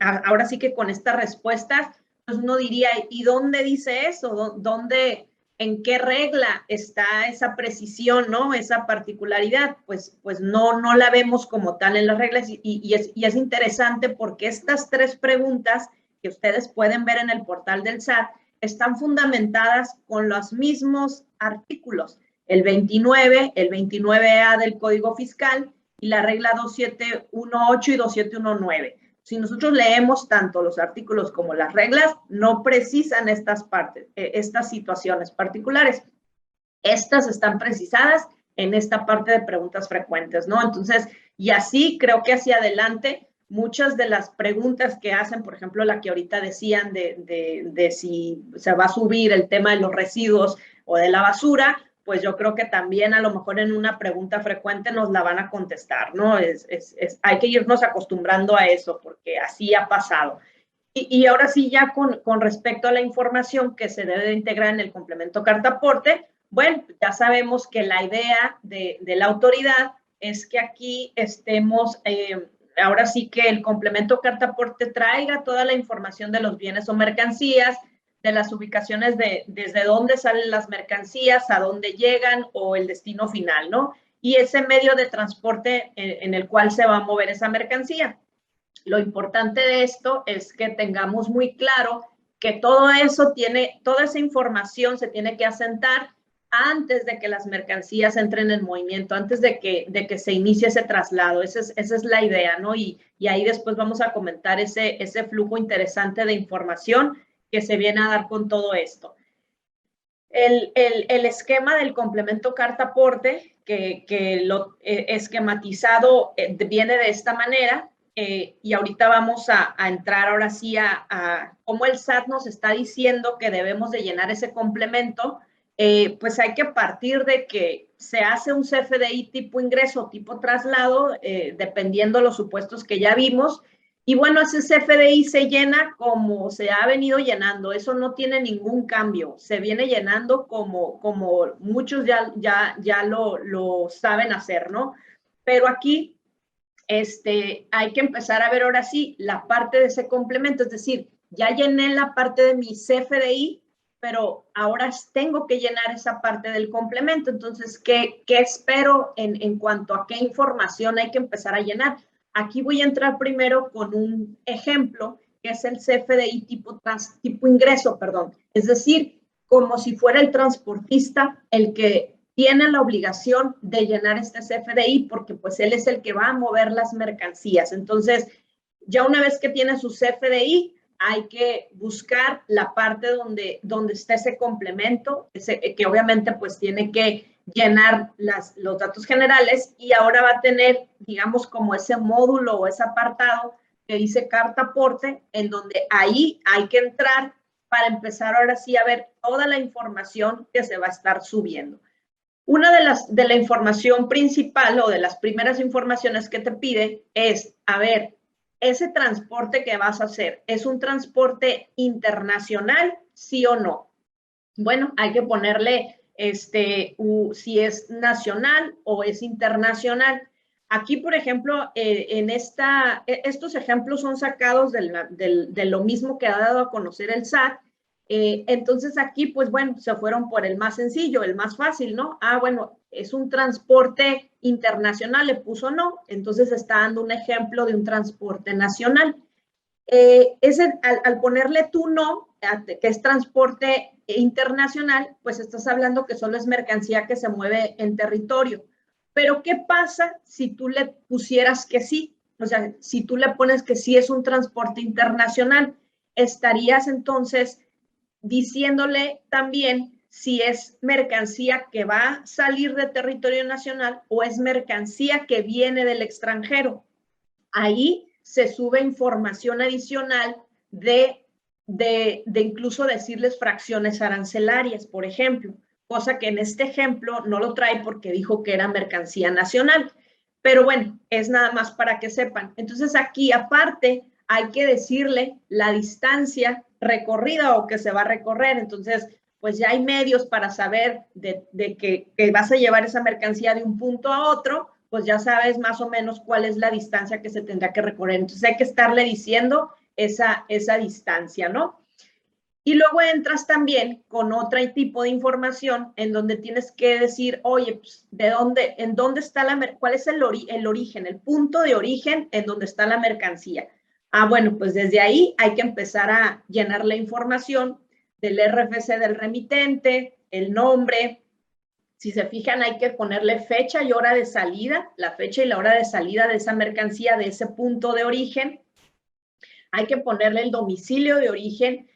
ahora sí que con estas respuestas, pues uno diría, ¿y dónde dice eso? ¿Dónde, en qué regla está esa precisión, ¿no? Esa particularidad? Pues no la vemos como tal en las reglas, y es interesante porque estas tres preguntas que ustedes pueden ver en el portal del SAT están fundamentadas con los mismos artículos, el 29, el 29A del Código Fiscal y la regla 2718 y 2719. Si nosotros leemos tanto los artículos como las reglas, no precisan estas partes, estas situaciones particulares. Estas están precisadas en esta parte de preguntas frecuentes, ¿no? Entonces, y así creo que hacia adelante, muchas de las preguntas que hacen, por ejemplo, la que ahorita decían de si se va a subir el tema de los residuos o de la basura, pues yo creo que también a lo mejor en una pregunta frecuente nos la van a contestar, ¿no? Hay que irnos acostumbrando a eso porque así ha pasado. Y ahora sí, ya con respecto a la información que se debe de integrar en el complemento carta aporte, bueno, ya sabemos que la idea de la autoridad es que aquí estemos, ahora sí que el complemento carta aporte traiga toda la información de los bienes o mercancías, de las ubicaciones desde dónde salen las mercancías, a dónde llegan o el destino final, ¿no? Y ese medio de transporte en el cual se va a mover esa mercancía. Lo importante de esto es que tengamos muy claro que todo eso toda esa información se tiene que asentar antes de que las mercancías entren en movimiento, antes de que se inicie ese traslado. Esa es la idea, ¿no? Y ahí después vamos a comentar ese flujo interesante de información que se viene a dar con todo esto. El esquema del complemento carta aporte, que lo esquematizado viene de esta manera. Y ahorita vamos a entrar ahora sí a cómo el SAT nos está diciendo que debemos de llenar ese complemento. Pues hay que partir de que se hace un CFDI tipo ingreso, tipo traslado, dependiendo los supuestos que ya vimos. Y bueno, ese CFDI se llena como se ha venido llenando, eso no tiene ningún cambio, se viene llenando como muchos ya lo saben hacer, ¿no? Pero aquí hay que empezar a ver ahora sí la parte de ese complemento, es decir, ya llené la parte de mi CFDI, pero ahora tengo que llenar esa parte del complemento. Entonces, ¿qué espero en cuanto a qué información hay que empezar a llenar? Aquí voy a entrar primero con un ejemplo, que es el CFDI tipo ingreso, perdón. Es decir, como si fuera el transportista el que tiene la obligación de llenar este CFDI porque pues él es el que va a mover las mercancías. Entonces, ya una vez que tiene su CFDI, hay que buscar la parte donde está ese complemento, que obviamente pues tiene que llenar los datos generales, y ahora va a tener, digamos, como ese módulo o ese apartado que dice carta aporte, en donde ahí hay que entrar para empezar ahora sí a ver toda la información que se va a estar subiendo. Una de la información principal o de las primeras informaciones que te pide es, a ver, ese transporte que vas a hacer, ¿es un transporte internacional, sí o no? Bueno, hay que ponerle si es nacional o es internacional. Aquí, por ejemplo, estos ejemplos son sacados de lo mismo que ha dado a conocer el SAT. Entonces aquí, pues bueno, se fueron por el más sencillo, el más fácil, ¿no? Ah, bueno, es un transporte internacional, le puso no, entonces está dando un ejemplo de un transporte nacional. Al ponerle tú no, que es transporte internacional, pues estás hablando que solo es mercancía que se mueve en territorio. Pero ¿qué pasa si tú le pusieras que sí? O sea, si tú le pones que sí es un transporte internacional, estarías entonces diciéndole también si es mercancía que va a salir de territorio nacional o es mercancía que viene del extranjero. Ahí se sube información adicional de incluso decirles fracciones arancelarias, por ejemplo, cosa que en este ejemplo no lo trae porque dijo que era mercancía nacional. Pero bueno, es nada más para que sepan. Entonces aquí aparte hay que decirle la distancia recorrida o que se va a recorrer. Entonces, pues ya hay medios para saber de que vas a llevar esa mercancía de un punto a otro, pues ya sabes más o menos cuál es la distancia que se tendrá que recorrer. Entonces hay que estarle diciendo esa distancia, ¿no? Y luego entras también con otro tipo de información en donde tienes que decir, oye, pues, ¿en dónde está cuál es el origen, el punto de origen en donde está la mercancía? Ah, bueno, pues desde ahí hay que empezar a llenar la información del RFC del remitente, el nombre. Si se fijan, hay que ponerle fecha y hora de salida, la fecha y la hora de salida de esa mercancía, de ese punto de origen. Hay que ponerle el domicilio de origen,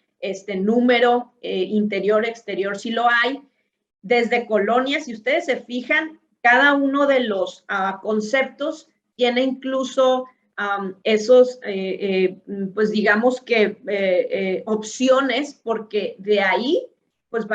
número, interior, exterior, si lo hay. Desde colonia, si ustedes se fijan, cada uno de los conceptos tiene incluso esos, pues digamos que opciones, porque de ahí pues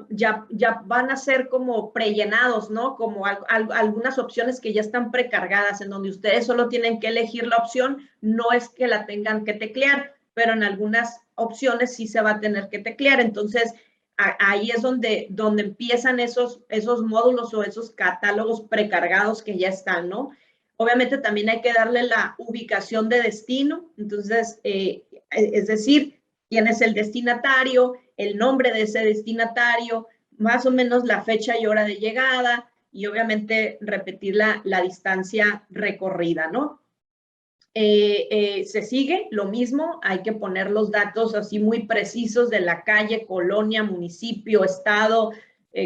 ya van a ser como prellenados, ¿no? Como algunas opciones que ya están precargadas, en donde ustedes solo tienen que elegir la opción, no es que la tengan que teclear, pero en algunas opciones sí se va a tener que teclear. Entonces, ahí es donde empiezan esos módulos o esos catálogos precargados que ya están, ¿no? Obviamente también hay que darle la ubicación de destino, entonces, es decir, quién es el destinatario, el nombre de ese destinatario, más o menos la fecha y hora de llegada y obviamente repetir la distancia recorrida, ¿no? Se sigue lo mismo, hay que poner los datos así muy precisos de la calle, colonia, municipio, estado,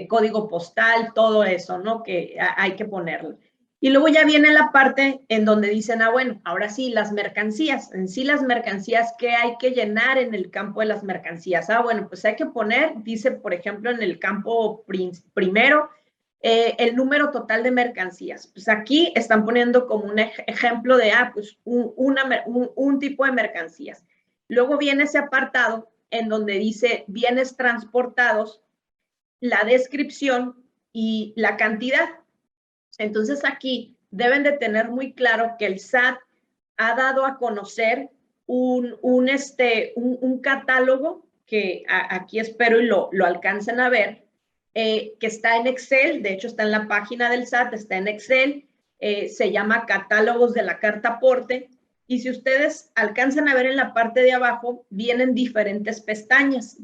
código postal, todo eso, ¿no? Que hay que ponerlo. Y luego ya viene la parte en donde dicen, ah, bueno, ahora sí, las mercancías, en sí las mercancías, ¿qué hay que llenar en el campo de las mercancías? Ah, bueno, pues hay que poner, dice, por ejemplo, en el campo primero, el número total de mercancías. Pues aquí están poniendo como un ejemplo de, pues un tipo de mercancías. Luego viene ese apartado en donde dice bienes transportados, la descripción y la cantidad. Entonces aquí deben de tener muy claro que el SAT ha dado a conocer un catálogo que aquí espero y lo alcancen a ver, que está en Excel, de hecho está en la página del SAT, está en Excel, se llama Catálogos de la Carta Aporte, y si ustedes alcanzan a ver en la parte de abajo, vienen diferentes pestañas.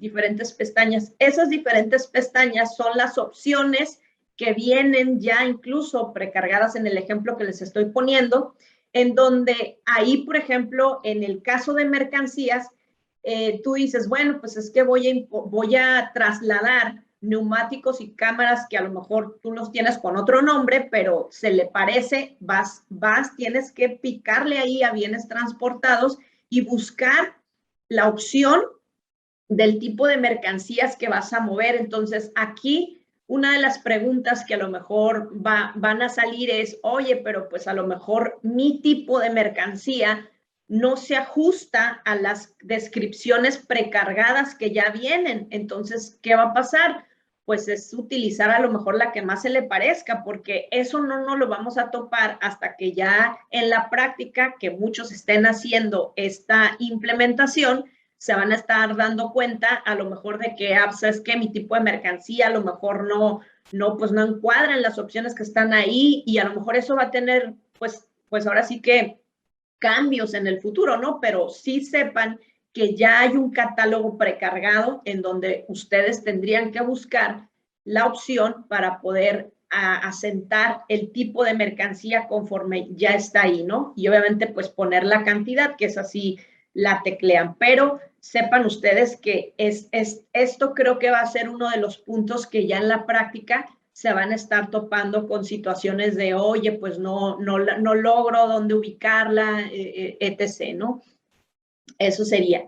Esas diferentes pestañas son las opciones que vienen ya incluso precargadas en el ejemplo que les estoy poniendo, en donde ahí, por ejemplo, en el caso de mercancías, tú dices, bueno, pues es que voy a trasladar neumáticos y cámaras que a lo mejor tú los tienes con otro nombre, pero se le parece, tienes que picarle ahí a bienes transportados y buscar la opción del tipo de mercancías que vas a mover. Entonces, aquí una de las preguntas que a lo mejor van a salir es, oye, pero pues a lo mejor mi tipo de mercancía no se ajusta a las descripciones precargadas que ya vienen. Entonces, ¿qué va a pasar? Pues es utilizar a lo mejor la que más se le parezca, porque eso no lo vamos a topar hasta que ya en la práctica, que muchos estén haciendo esta implementación, se van a estar dando cuenta a lo mejor de que, es que mi tipo de mercancía a lo mejor pues no encuadran las opciones que están ahí, y a lo mejor eso va a tener, pues ahora sí que cambios en el futuro, ¿no? Pero sí sepan que ya hay un catálogo precargado en donde ustedes tendrían que buscar la opción para poder asentar el tipo de mercancía conforme ya está ahí, ¿no? Y obviamente pues poner la cantidad, que es así, la teclean, pero sepan ustedes que esto creo que va a ser uno de los puntos que ya en la práctica se van a estar topando con situaciones de, oye, pues no logro dónde ubicarla, etc., ¿no? Eso sería.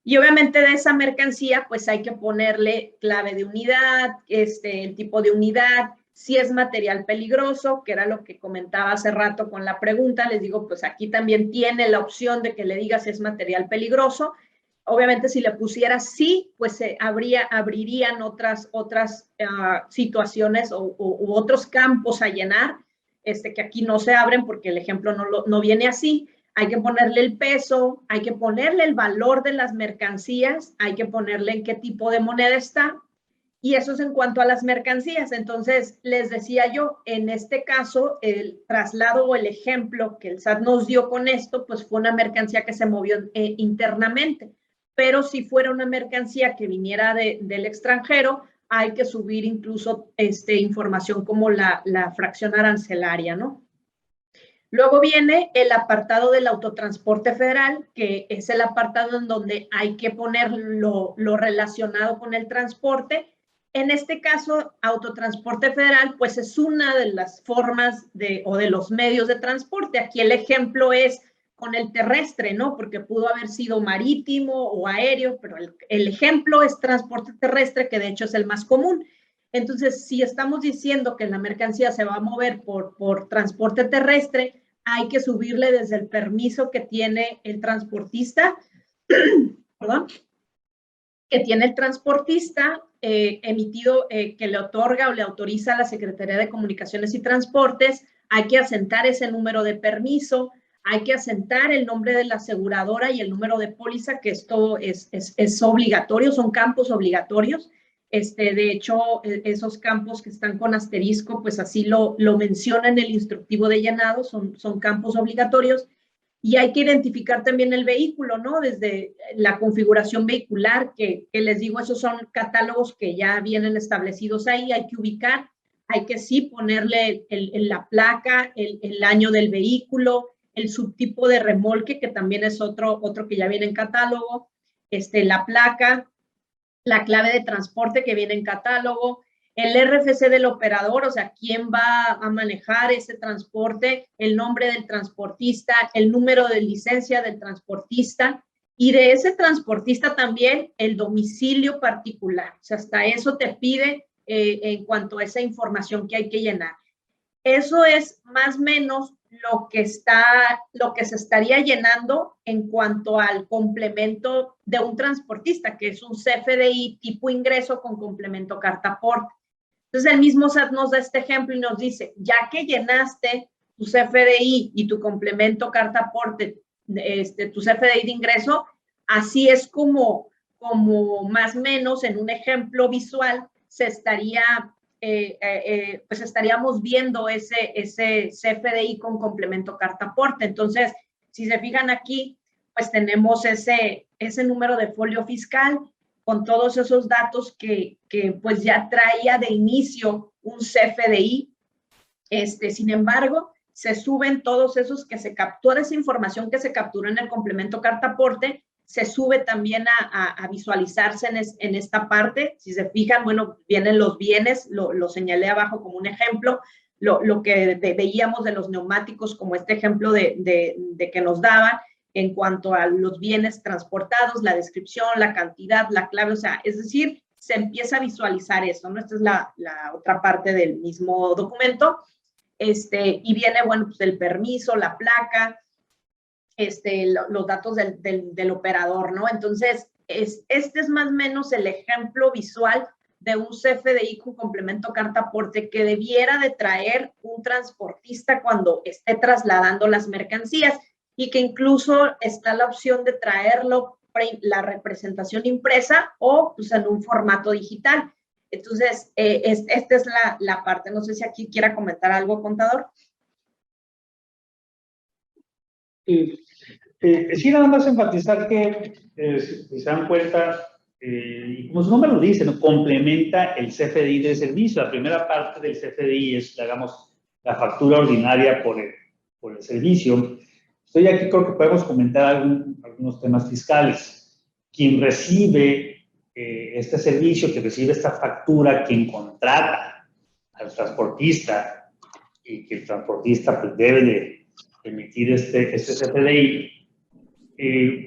Y obviamente de esa mercancía, pues hay que ponerle clave de unidad, el tipo de unidad, si es material peligroso, que era lo que comentaba hace rato con la pregunta, les digo, pues aquí también tiene la opción de que le digas si es material peligroso. Obviamente si le pusiera sí, pues se abrirían otras situaciones u otros campos a llenar, que aquí no se abren porque el ejemplo no viene así. Hay que ponerle el peso, hay que ponerle el valor de las mercancías, hay que ponerle en qué tipo de moneda está, y eso es en cuanto a las mercancías. Entonces, les decía yo, en este caso, el traslado o el ejemplo que el SAT nos dio con esto, pues fue una mercancía que se movió internamente, pero si fuera una mercancía que viniera del extranjero, hay que subir incluso información como la fracción arancelaria, ¿no? Luego viene el apartado del autotransporte federal, que es el apartado en donde hay que poner lo relacionado con el transporte. En este caso, autotransporte federal, pues es una de las formas o de los medios de transporte. Aquí el ejemplo es con el terrestre, ¿no? Porque pudo haber sido marítimo o aéreo, pero el ejemplo es transporte terrestre, que de hecho es el más común. Entonces, si estamos diciendo que la mercancía se va a mover por transporte terrestre, hay que subirle desde el permiso que tiene el transportista, perdón, que tiene el transportista emitido, que le otorga o le autoriza a la Secretaría de Comunicaciones y Transportes. Hay que asentar ese número de permiso, hay que asentar el nombre de la aseguradora y el número de póliza, que esto es obligatorio, son campos obligatorios. De hecho, esos campos que están con asterisco, pues así lo menciona en el instructivo de llenado, son campos obligatorios. Y hay que identificar también el vehículo, ¿no? Desde la configuración vehicular, que les digo, esos son catálogos que ya vienen establecidos ahí, hay que ubicar, hay que sí ponerle la placa, el año del vehículo, el subtipo de remolque, que también es otro que ya viene en catálogo, la placa, la clave de transporte que viene en catálogo, el RFC del operador, o sea, quién va a manejar ese transporte, el nombre del transportista, el número de licencia del transportista, y de ese transportista también el domicilio particular. O sea, hasta eso te pide en cuanto a esa información que hay que llenar. Eso es más o menos lo que se estaría llenando en cuanto al complemento de un transportista, que es un CFDI tipo ingreso con complemento carta aporte. Entonces el mismo SAT nos da este ejemplo y nos dice, ya que llenaste tu CFDI y tu complemento carta aporte, tu CFDI de ingreso, así es como más o menos en un ejemplo visual se estaría pues estaríamos viendo ese CFDI con complemento carta aporte. Entonces, si se fijan aquí, pues tenemos ese número de folio fiscal con todos esos datos que pues ya traía de inicio un CFDI. Sin embargo, se suben todos esos que se captura, esa información que se capturó en el complemento carta aporte, se sube también a visualizarse en esta parte. Si se fijan, bueno, vienen los bienes, lo señalé abajo como un ejemplo, lo que veíamos de los neumáticos como este ejemplo de que nos daban en cuanto a los bienes transportados, la descripción, la cantidad, la clave, o sea, es decir, se empieza a visualizar eso, ¿no? Esta es la otra parte del mismo documento. Y viene, bueno, pues el permiso, la placa, los datos del operador, ¿no? Entonces, este es más o menos el ejemplo visual de un CFDI con complemento carta aporte que debiera de traer un transportista cuando esté trasladando las mercancías, y que incluso está la opción de traerlo, la representación impresa o pues, en un formato digital. Entonces, esta es la parte. No sé si aquí quiera comentar algo, contador. Sí, nada más enfatizar que, si se dan cuenta, y como su nombre lo dice, ¿no? Complementa el CFDI de servicio. La primera parte del CFDI es, digamos, la factura ordinaria por el servicio. Estoy aquí, creo que podemos comentar algunos temas fiscales. Quien recibe este servicio, que recibe esta factura, quien contrata al transportista y que el transportista pues, debe de emitir este CFDI,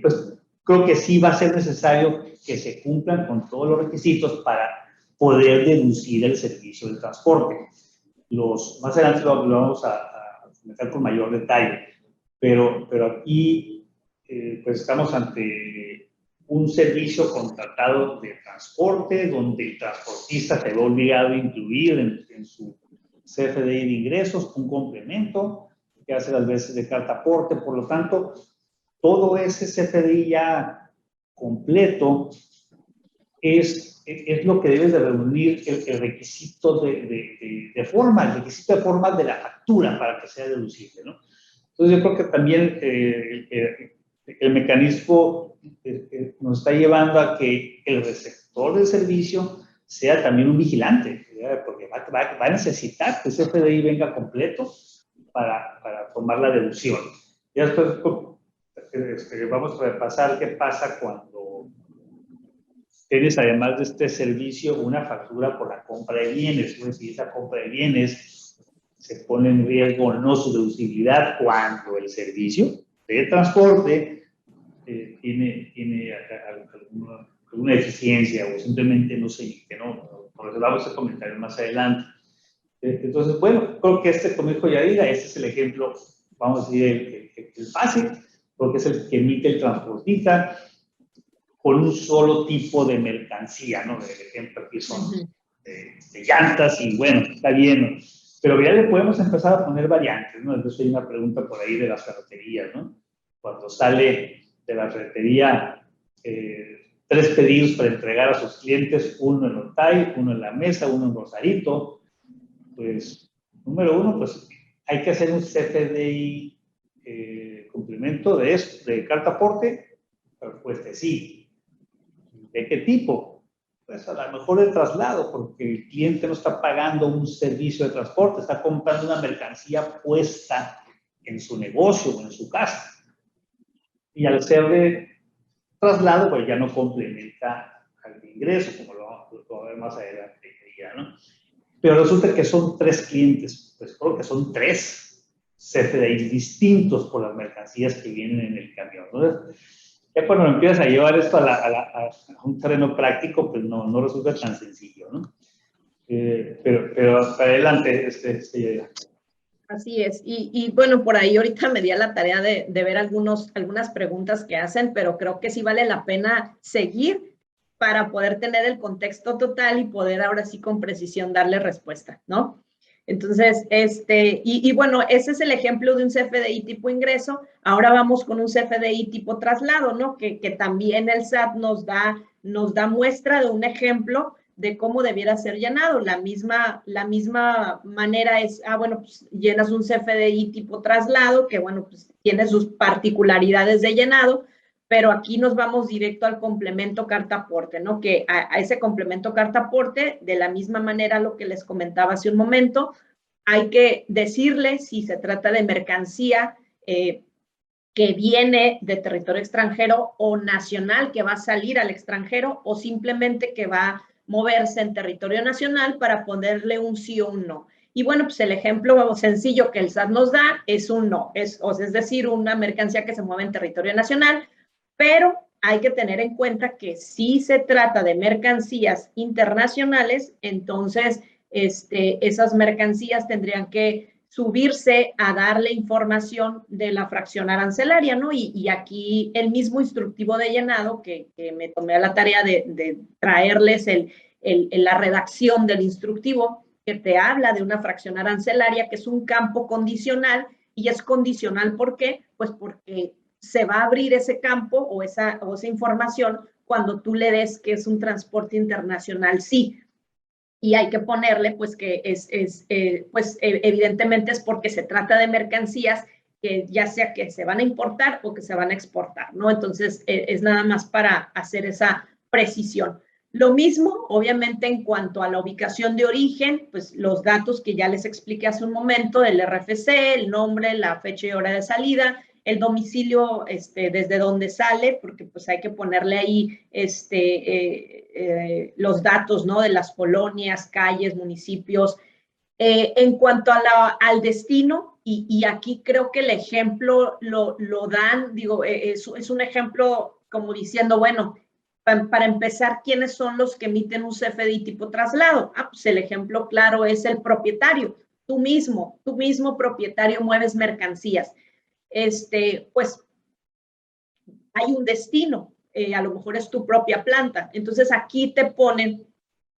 pues creo que sí va a ser necesario que se cumplan con todos los requisitos para poder deducir el servicio del transporte. Más adelante lo vamos a comentar con mayor detalle, pero aquí pues estamos ante un servicio contratado de transporte donde el transportista se ve obligado a incluir en su CFDI de ingresos un complemento que hace las veces de carta aporte. Por lo tanto, todo ese CFDI ya completo es lo que debe de reunir el requisito de forma, el requisito de forma de la factura para que sea deducible, ¿no? Entonces yo creo que también el mecanismo nos está llevando a que el receptor del servicio sea también un vigilante, ¿verdad? Porque va a necesitar que ese CFDI venga completo para tomar la deducción. Y después vamos a repasar qué pasa cuando tienes, además de este servicio, una factura por la compra de bienes. Pues, si esa compra de bienes se pone en riesgo no su deducibilidad cuando el servicio de transporte tiene alguna deficiencia o simplemente no se emite, ¿no? Por eso vamos a comentar más adelante. Entonces, bueno, creo que como dijo Yadira, este es el ejemplo, vamos a decir, el fácil, porque es el que emite el transportista con un solo tipo de mercancía, ¿no? El ejemplo aquí son de llantas y bueno, está bien, ¿no? Pero ya le podemos empezar a poner variantes, ¿no? Entonces hay una pregunta por ahí de las ferreterías, ¿no? Cuando sale de la ferretería 3 pedidos para entregar a sus clientes, uno en Otay, uno en La Mesa, uno en Rosarito, pues, número uno, pues hay que hacer un CFDI complemento de carta aporte. Respuesta es sí. ¿De qué tipo? Pues a lo mejor el traslado, porque el cliente no está pagando un servicio de transporte, está comprando una mercancía puesta en su negocio o en su casa. Y al ser de traslado, pues ya no complementa al ingreso, como lo vamos a ver más adelante, ¿no? Pero resulta que son 3 clientes, pues creo que son 3 CFDIs distintos por las mercancías que vienen en el camión. Entonces, ya cuando empiezas a llevar esto a un terreno práctico, pues no resulta tan sencillo, ¿no? Pero adelante, Así es. Y bueno, por ahí ahorita me di a la tarea de ver algunas preguntas que hacen, pero creo que sí vale la pena seguir para poder tener el contexto total y poder ahora sí con precisión darle respuesta, ¿no? Entonces, y bueno, ese es el ejemplo de un CFDI tipo ingreso. Ahora vamos con un CFDI tipo traslado, ¿no? Que también el SAT nos da muestra de un ejemplo de cómo debiera ser llenado. La misma manera es, bueno, pues llenas un CFDI tipo traslado, que bueno, pues tiene sus particularidades de llenado, pero aquí nos vamos directo al complemento carta aporte, ¿no? Que a ese complemento carta aporte, de la misma manera lo que les comentaba hace un momento, hay que decirle si se trata de mercancía que viene de territorio extranjero o nacional que va a salir al extranjero o simplemente que va a moverse en territorio nacional para ponerle un sí o un no. Y bueno, pues el ejemplo sencillo que el SAT nos da es un no, es decir, una mercancía que se mueve en territorio nacional, pero hay que tener en cuenta que si se trata de mercancías internacionales, entonces esas mercancías tendrían que subirse a darle información de la fracción arancelaria, ¿no? Y aquí el mismo instructivo de llenado, que me tomé a la tarea de traerles la redacción del instructivo, que te habla de una fracción arancelaria, que es un campo condicional, y es condicional, ¿por qué? Pues porque se va a abrir ese campo o esa información cuando tú le des que es un transporte internacional, sí. Y hay que ponerle, pues, que evidentemente es porque se trata de mercancías que ya sea que se van a importar o que se van a exportar, ¿no? Entonces, es nada más para hacer esa precisión. Lo mismo, obviamente, en cuanto a la ubicación de origen, pues los datos que ya les expliqué hace un momento, del RFC, el nombre, la fecha y hora de salida, el domicilio desde donde sale, porque pues hay que ponerle ahí los datos, ¿no? De las colonias, calles, municipios. En cuanto al destino, y aquí creo que el ejemplo lo dan, digo, es un ejemplo como diciendo, bueno, para empezar, ¿quiénes son los que emiten un CFDI tipo traslado? Pues el ejemplo claro es el propietario. Tú mismo propietario mueves mercancías. Pues hay un destino, a lo mejor es tu propia planta. Entonces aquí te ponen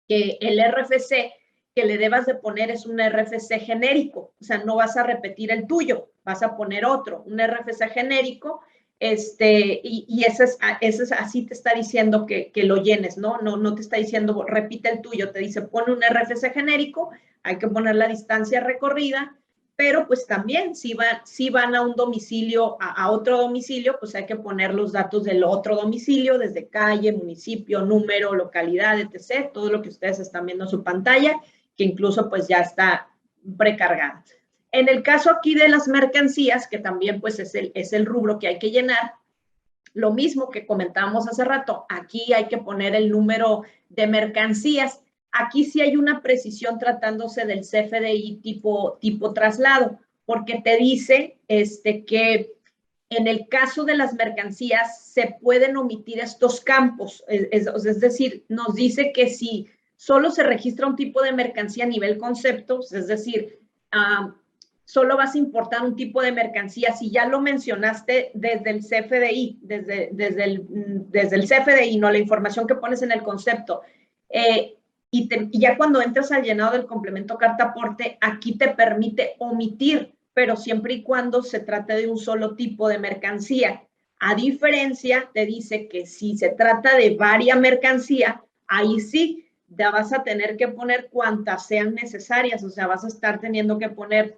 que el RFC que le debas de poner es un RFC genérico, o sea, no vas a repetir el tuyo, vas a poner otro, un RFC genérico, y ese es así te está diciendo que lo llenes, ¿no? No te está diciendo repite el tuyo, te dice pone un RFC genérico, hay que poner la distancia recorrida, pero pues también si van a un domicilio, a otro domicilio, pues hay que poner los datos del otro domicilio, desde calle, municipio, número, localidad, etc., todo lo que ustedes están viendo en su pantalla, que incluso pues ya está precargada. En el caso aquí de las mercancías, que también pues es el rubro que hay que llenar, lo mismo que comentábamos hace rato, aquí hay que poner el número de mercancías. Aquí sí hay una precisión tratándose del CFDI tipo traslado, porque te dice que en el caso de las mercancías se pueden omitir estos campos, es decir, nos dice que si solo se registra un tipo de mercancía a nivel conceptos, es decir, solo vas a importar un tipo de mercancía si ya lo mencionaste desde el CFDI, desde el CFDI, no la información que pones en el concepto. Y ya cuando entras al llenado del complemento carta aporte, aquí te permite omitir, pero siempre y cuando se trate de un solo tipo de mercancía. A diferencia, te dice que si se trata de varias mercancías, ahí sí ya vas a tener que poner cuantas sean necesarias, o sea, vas a estar teniendo que poner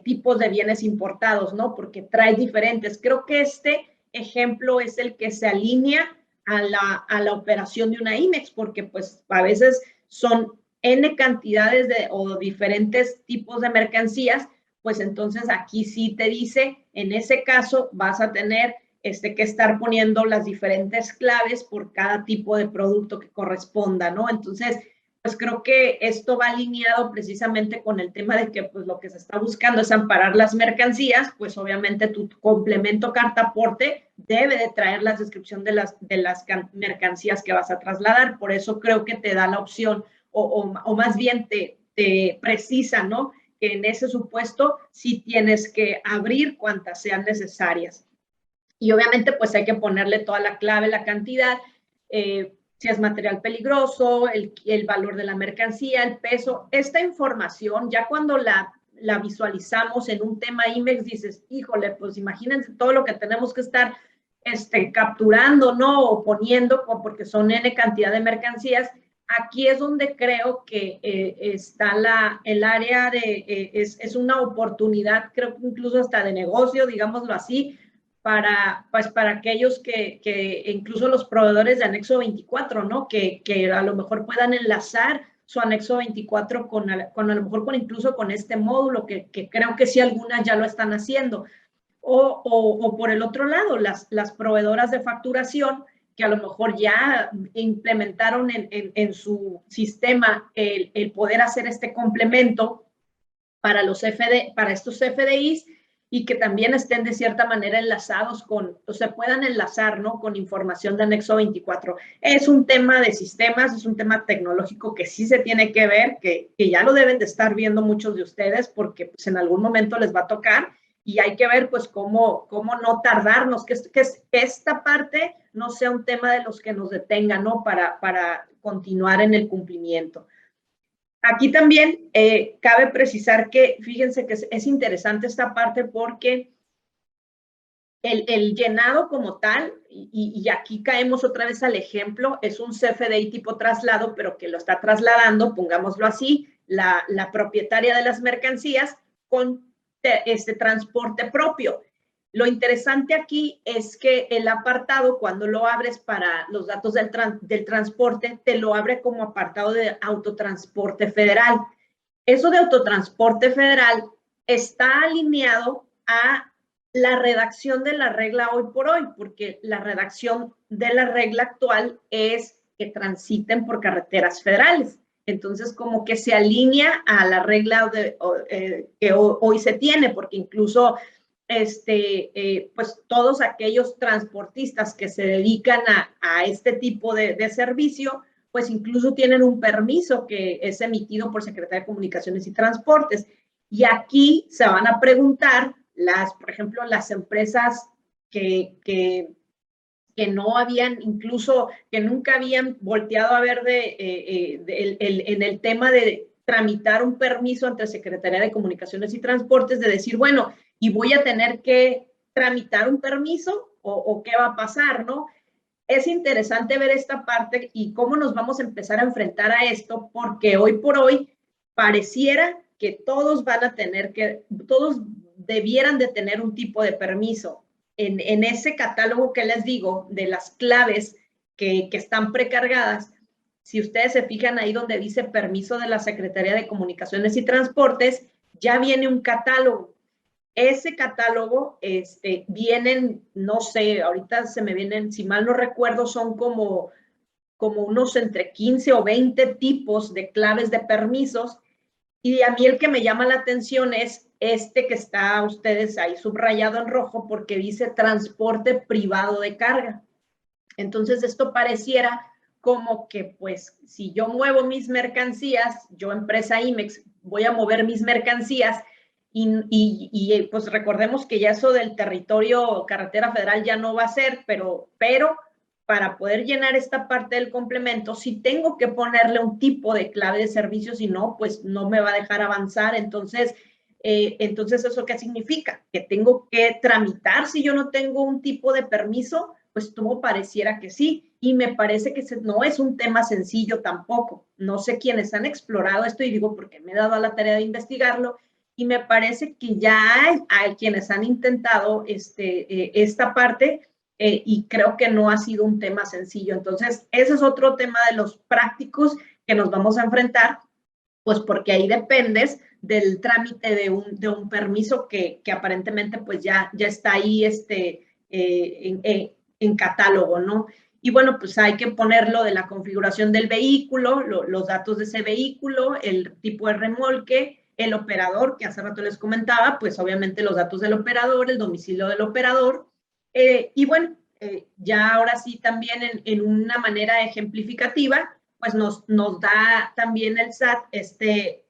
tipos de bienes importados, ¿no? Porque trae diferentes. Creo que este ejemplo es el que se alinea a la operación de una IMEX, porque pues a veces son N cantidades o diferentes tipos de mercancías, pues entonces aquí sí te dice, en ese caso vas a tener que estar poniendo las diferentes claves por cada tipo de producto que corresponda, ¿no? Entonces, pues creo que esto va alineado precisamente con el tema de que pues lo que se está buscando es amparar las mercancías, pues obviamente tu complemento carta aporte debe de traer la descripción de las mercancías que vas a trasladar, por eso creo que te da la opción o más bien te precisa, ¿no? Que en ese supuesto sí tienes que abrir cuantas sean necesarias. Y obviamente pues hay que ponerle toda la clave, la cantidad, si es material peligroso, el valor de la mercancía, el peso. Esta información, ya cuando la visualizamos en un tema IMEX, dices, híjole, pues imagínense todo lo que tenemos que estar capturando, ¿no? O poniendo, porque son N cantidad de mercancías. Aquí es donde creo que está el área de, es una oportunidad, creo que incluso hasta de negocio, digámoslo así, para aquellos que incluso los proveedores de anexo 24, ¿no? Que a lo mejor puedan enlazar su anexo 24 con a lo mejor incluso con este módulo, que creo que sí algunas ya lo están haciendo. O por el otro lado, las proveedoras de facturación, que a lo mejor ya implementaron en su sistema el poder hacer este complemento para estos FDIs, y que también estén de cierta manera enlazados o se puedan enlazar, ¿no? Con información de anexo 24. Es un tema de sistemas, es un tema tecnológico que sí se tiene que ver, que ya lo deben de estar viendo muchos de ustedes, porque pues, en algún momento les va a tocar, y hay que ver pues cómo no tardarnos, que esta parte no sea un tema de los que nos detenga, ¿no? Para continuar en el cumplimiento. Aquí también cabe precisar que, fíjense que es interesante esta parte porque el llenado como tal, y aquí caemos otra vez al ejemplo, es un CFDI tipo traslado, pero que lo está trasladando, pongámoslo así, la propietaria de las mercancías con transporte propio. Lo interesante aquí es que el apartado, cuando lo abres para los datos del transporte, te lo abre como apartado de autotransporte federal. Eso de autotransporte federal está alineado a la redacción de la regla hoy por hoy, porque la redacción de la regla actual es que transiten por carreteras federales. Entonces, como que se alinea a la regla que hoy se tiene, porque incluso pues todos aquellos transportistas que se dedican a este tipo de servicio, pues incluso tienen un permiso que es emitido por Secretaría de Comunicaciones y Transportes. Y aquí se van a preguntar, por ejemplo, las empresas que no habían, incluso que nunca habían volteado a ver en el tema de tramitar un permiso ante Secretaría de Comunicaciones y Transportes, de decir, bueno, y voy a tener que tramitar un permiso o qué va a pasar, ¿no? Es interesante ver esta parte y cómo nos vamos a empezar a enfrentar a esto, porque hoy por hoy pareciera que todos debieran de tener un tipo de permiso. En ese catálogo que les digo de las claves que están precargadas, si ustedes se fijan ahí donde dice permiso de la Secretaría de Comunicaciones y Transportes, ya viene un catálogo. Ese catálogo vienen, no sé, ahorita se me vienen, si mal no recuerdo, son como unos entre 15 o 20 tipos de claves de permisos. Y a mí el que me llama la atención es que está ustedes ahí subrayado en rojo porque dice transporte privado de carga. Entonces esto pareciera como que pues si yo muevo mis mercancías, yo empresa IMEX, voy a mover mis mercancías y pues recordemos que ya eso del territorio carretera federal ya no va a ser, pero para poder llenar esta parte del complemento, sí tengo que ponerle un tipo de clave de servicio, si no, pues no me va a dejar avanzar. Entonces, ¿eso qué significa? Que tengo que tramitar si yo no tengo un tipo de permiso, pues todo pareciera que sí. Y me parece que no es un tema sencillo tampoco. No sé quiénes han explorado esto y digo porque me he dado a la tarea de investigarlo y me parece que ya hay quienes han intentado esta parte y creo que no ha sido un tema sencillo. Entonces, ese es otro tema de los prácticos que nos vamos a enfrentar, pues porque ahí dependes del trámite de un permiso que aparentemente pues ya está ahí en catálogo, ¿no? Y bueno, pues hay que ponerlo de la configuración del vehículo, los datos de ese vehículo, el tipo de remolque, el operador, que hace rato les comentaba, pues obviamente los datos del operador, el domicilio del operador, y bueno, ya ahora sí también en una manera ejemplificativa, pues nos da también el SAT este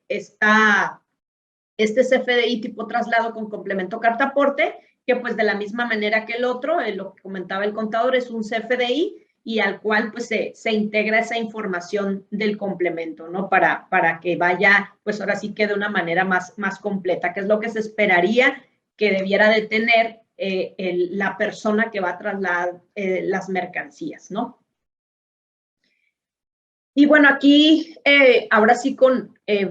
CFDI tipo traslado con complemento carta aporte, que pues de la misma manera que el otro, lo que comentaba el contador, es un CFDI y al cual pues se integra esa información del complemento, ¿no? Para que vaya, pues ahora sí que de una manera más completa, que es lo que se esperaría que debiera de tener la persona que va a trasladar las mercancías, ¿no? Y bueno, aquí ahora sí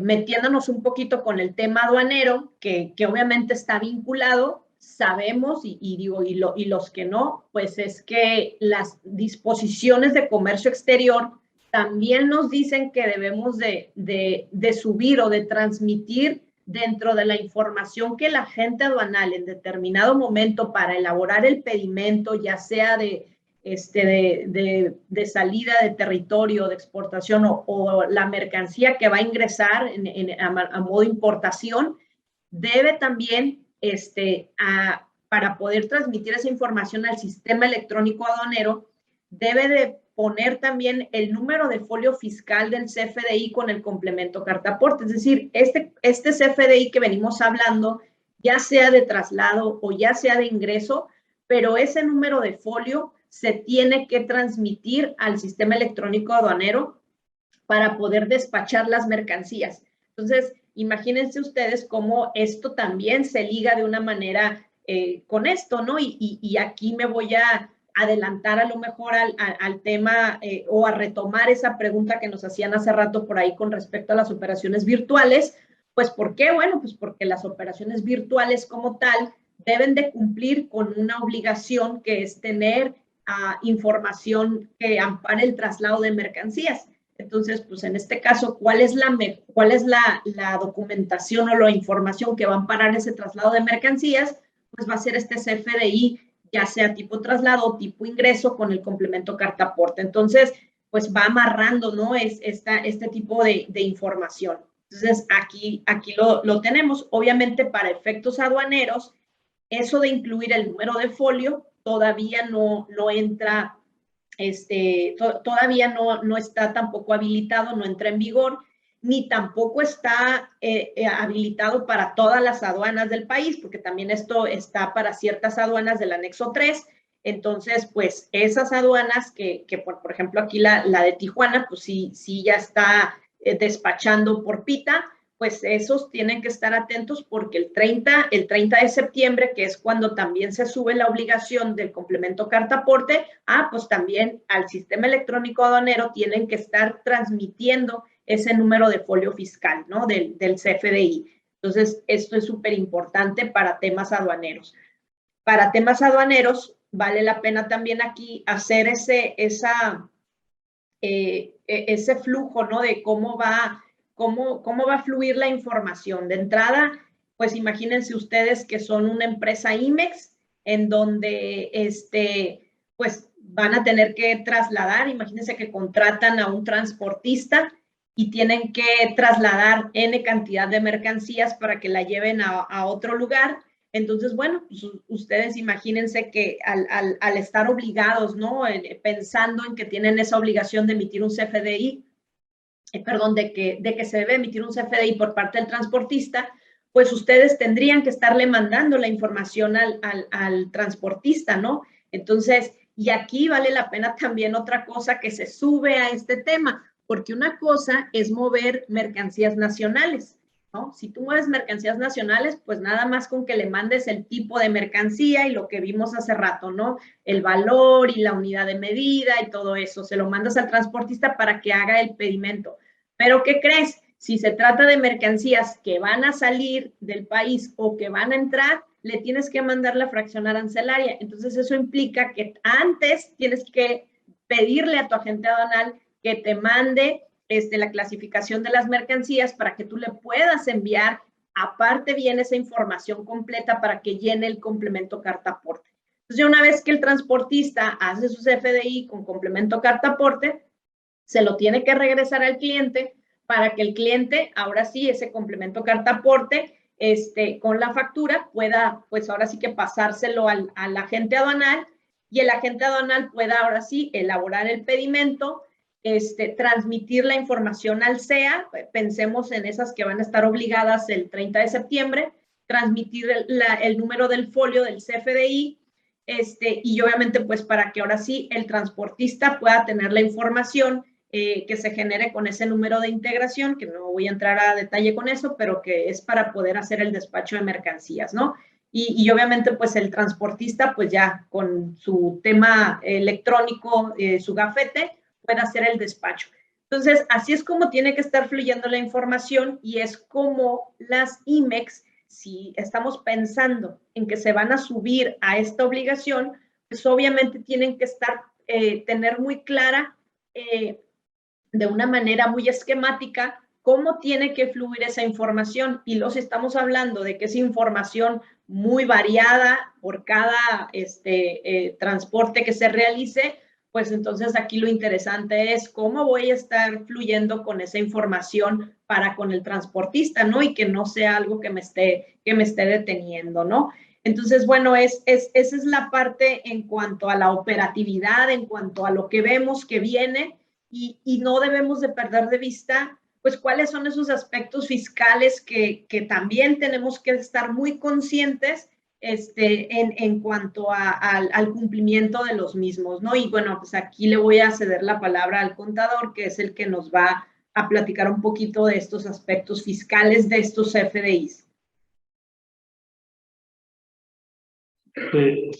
metiéndonos un poquito con el tema aduanero, que obviamente está vinculado, sabemos, y los que no, pues es que las disposiciones de comercio exterior también nos dicen que debemos de subir o de transmitir dentro de la información que el agente aduanal en determinado momento para elaborar el pedimento, ya sea de salida de territorio, de exportación o la mercancía que va a ingresar a modo de importación, debe también para poder transmitir esa información al sistema electrónico aduanero, debe de poner también el número de folio fiscal del CFDI con el complemento carta aporte. Es decir, este CFDI que venimos hablando, ya sea de traslado o ya sea de ingreso, pero ese número de folio se tiene que transmitir al sistema electrónico aduanero para poder despachar las mercancías. Entonces, imagínense ustedes cómo esto también se liga de una manera con esto, ¿no? Y aquí me voy a adelantar a lo mejor al tema o a retomar esa pregunta que nos hacían hace rato por ahí con respecto a las operaciones virtuales. Pues, ¿por qué? Bueno, pues porque las operaciones virtuales como tal deben de cumplir con una obligación que es tener información que ampare el traslado de mercancías. Entonces, pues en este caso, ¿cuál es la documentación o la información que va a amparar ese traslado de mercancías? Pues va a ser este CFDI, ya sea tipo traslado o tipo ingreso con el complemento carta aporte. Entonces, pues va amarrando, ¿no? Este tipo de información. Entonces, aquí lo tenemos. Obviamente, para efectos aduaneros, eso de incluir el número de folio todavía no entra, todavía no está tampoco habilitado, no entra en vigor, ni tampoco está habilitado para todas las aduanas del país, porque también esto está para ciertas aduanas del anexo 3. Entonces, pues esas aduanas que por ejemplo, aquí la de Tijuana, pues sí ya está despachando por PITA, pues esos tienen que estar atentos porque el 30 de septiembre, que es cuando también se sube la obligación del complemento carta aporte, pues también al sistema electrónico aduanero tienen que estar transmitiendo ese número de folio fiscal, ¿no? Del CFDI. Entonces, esto es súper importante para temas aduaneros. Para temas aduaneros, vale la pena también aquí hacer ese flujo, ¿no? De cómo va a fluir la información. De entrada, pues imagínense ustedes que son una empresa IMEX en donde pues van a tener que trasladar, imagínense que contratan a un transportista y tienen que trasladar N cantidad de mercancías para que la lleven a otro lugar. Entonces, bueno, pues ustedes imagínense que al estar obligados, ¿no? Pensando en que tienen esa obligación de emitir un CFDI, de que se debe emitir un CFDI por parte del transportista, pues ustedes tendrían que estarle mandando la información al transportista, ¿no? Entonces, y aquí vale la pena también otra cosa que se sube a este tema, porque una cosa es mover mercancías nacionales, ¿no? Si tú mueves mercancías nacionales, pues nada más con que le mandes el tipo de mercancía y lo que vimos hace rato, ¿no? El valor y la unidad de medida y todo eso, se lo mandas al transportista para que haga el pedimento. Pero ¿qué crees? Si se trata de mercancías que van a salir del país o que van a entrar, le tienes que mandar la fracción arancelaria. Entonces, eso implica que antes tienes que pedirle a tu agente aduanal que te mande la clasificación de las mercancías para que tú le puedas enviar aparte bien esa información completa para que llene el complemento carta aporte. Entonces, una vez que el transportista hace su CFDI con complemento carta aporte, se lo tiene que regresar al cliente para que el cliente, ahora sí, ese complemento carta aporte, con la factura pueda, pues ahora sí que pasárselo al agente aduanal y el agente aduanal pueda ahora sí elaborar el pedimento, transmitir la información al CEA, pensemos en esas que van a estar obligadas el 30 de septiembre, transmitir el número del folio del CFDI, y obviamente pues para que ahora sí el transportista pueda tener la información que se genere con ese número de integración, que no voy a entrar a detalle con eso, pero que es para poder hacer el despacho de mercancías, ¿no? Y obviamente pues el transportista pues ya con su tema electrónico, su gafete, puede hacer el despacho. Entonces, así es como tiene que estar fluyendo la información y es como las IMEX, si estamos pensando en que se van a subir a esta obligación, pues obviamente tienen que tener muy clara de una manera muy esquemática cómo tiene que fluir esa información. Y los estamos hablando de que es información muy variada por cada transporte que se realice, pues entonces aquí lo interesante es cómo voy a estar fluyendo con esa información para con el transportista, ¿no? Y que no sea algo que me esté deteniendo, ¿no? Entonces, bueno, esa es la parte en cuanto a la operatividad, en cuanto a lo que vemos que viene, y no debemos de perder de vista, pues, cuáles son esos aspectos fiscales que también tenemos que estar muy conscientes en cuanto al cumplimiento de los mismos, ¿no? Y bueno, pues aquí le voy a ceder la palabra al contador, que es el que nos va a platicar un poquito de estos aspectos fiscales de estos FDIs.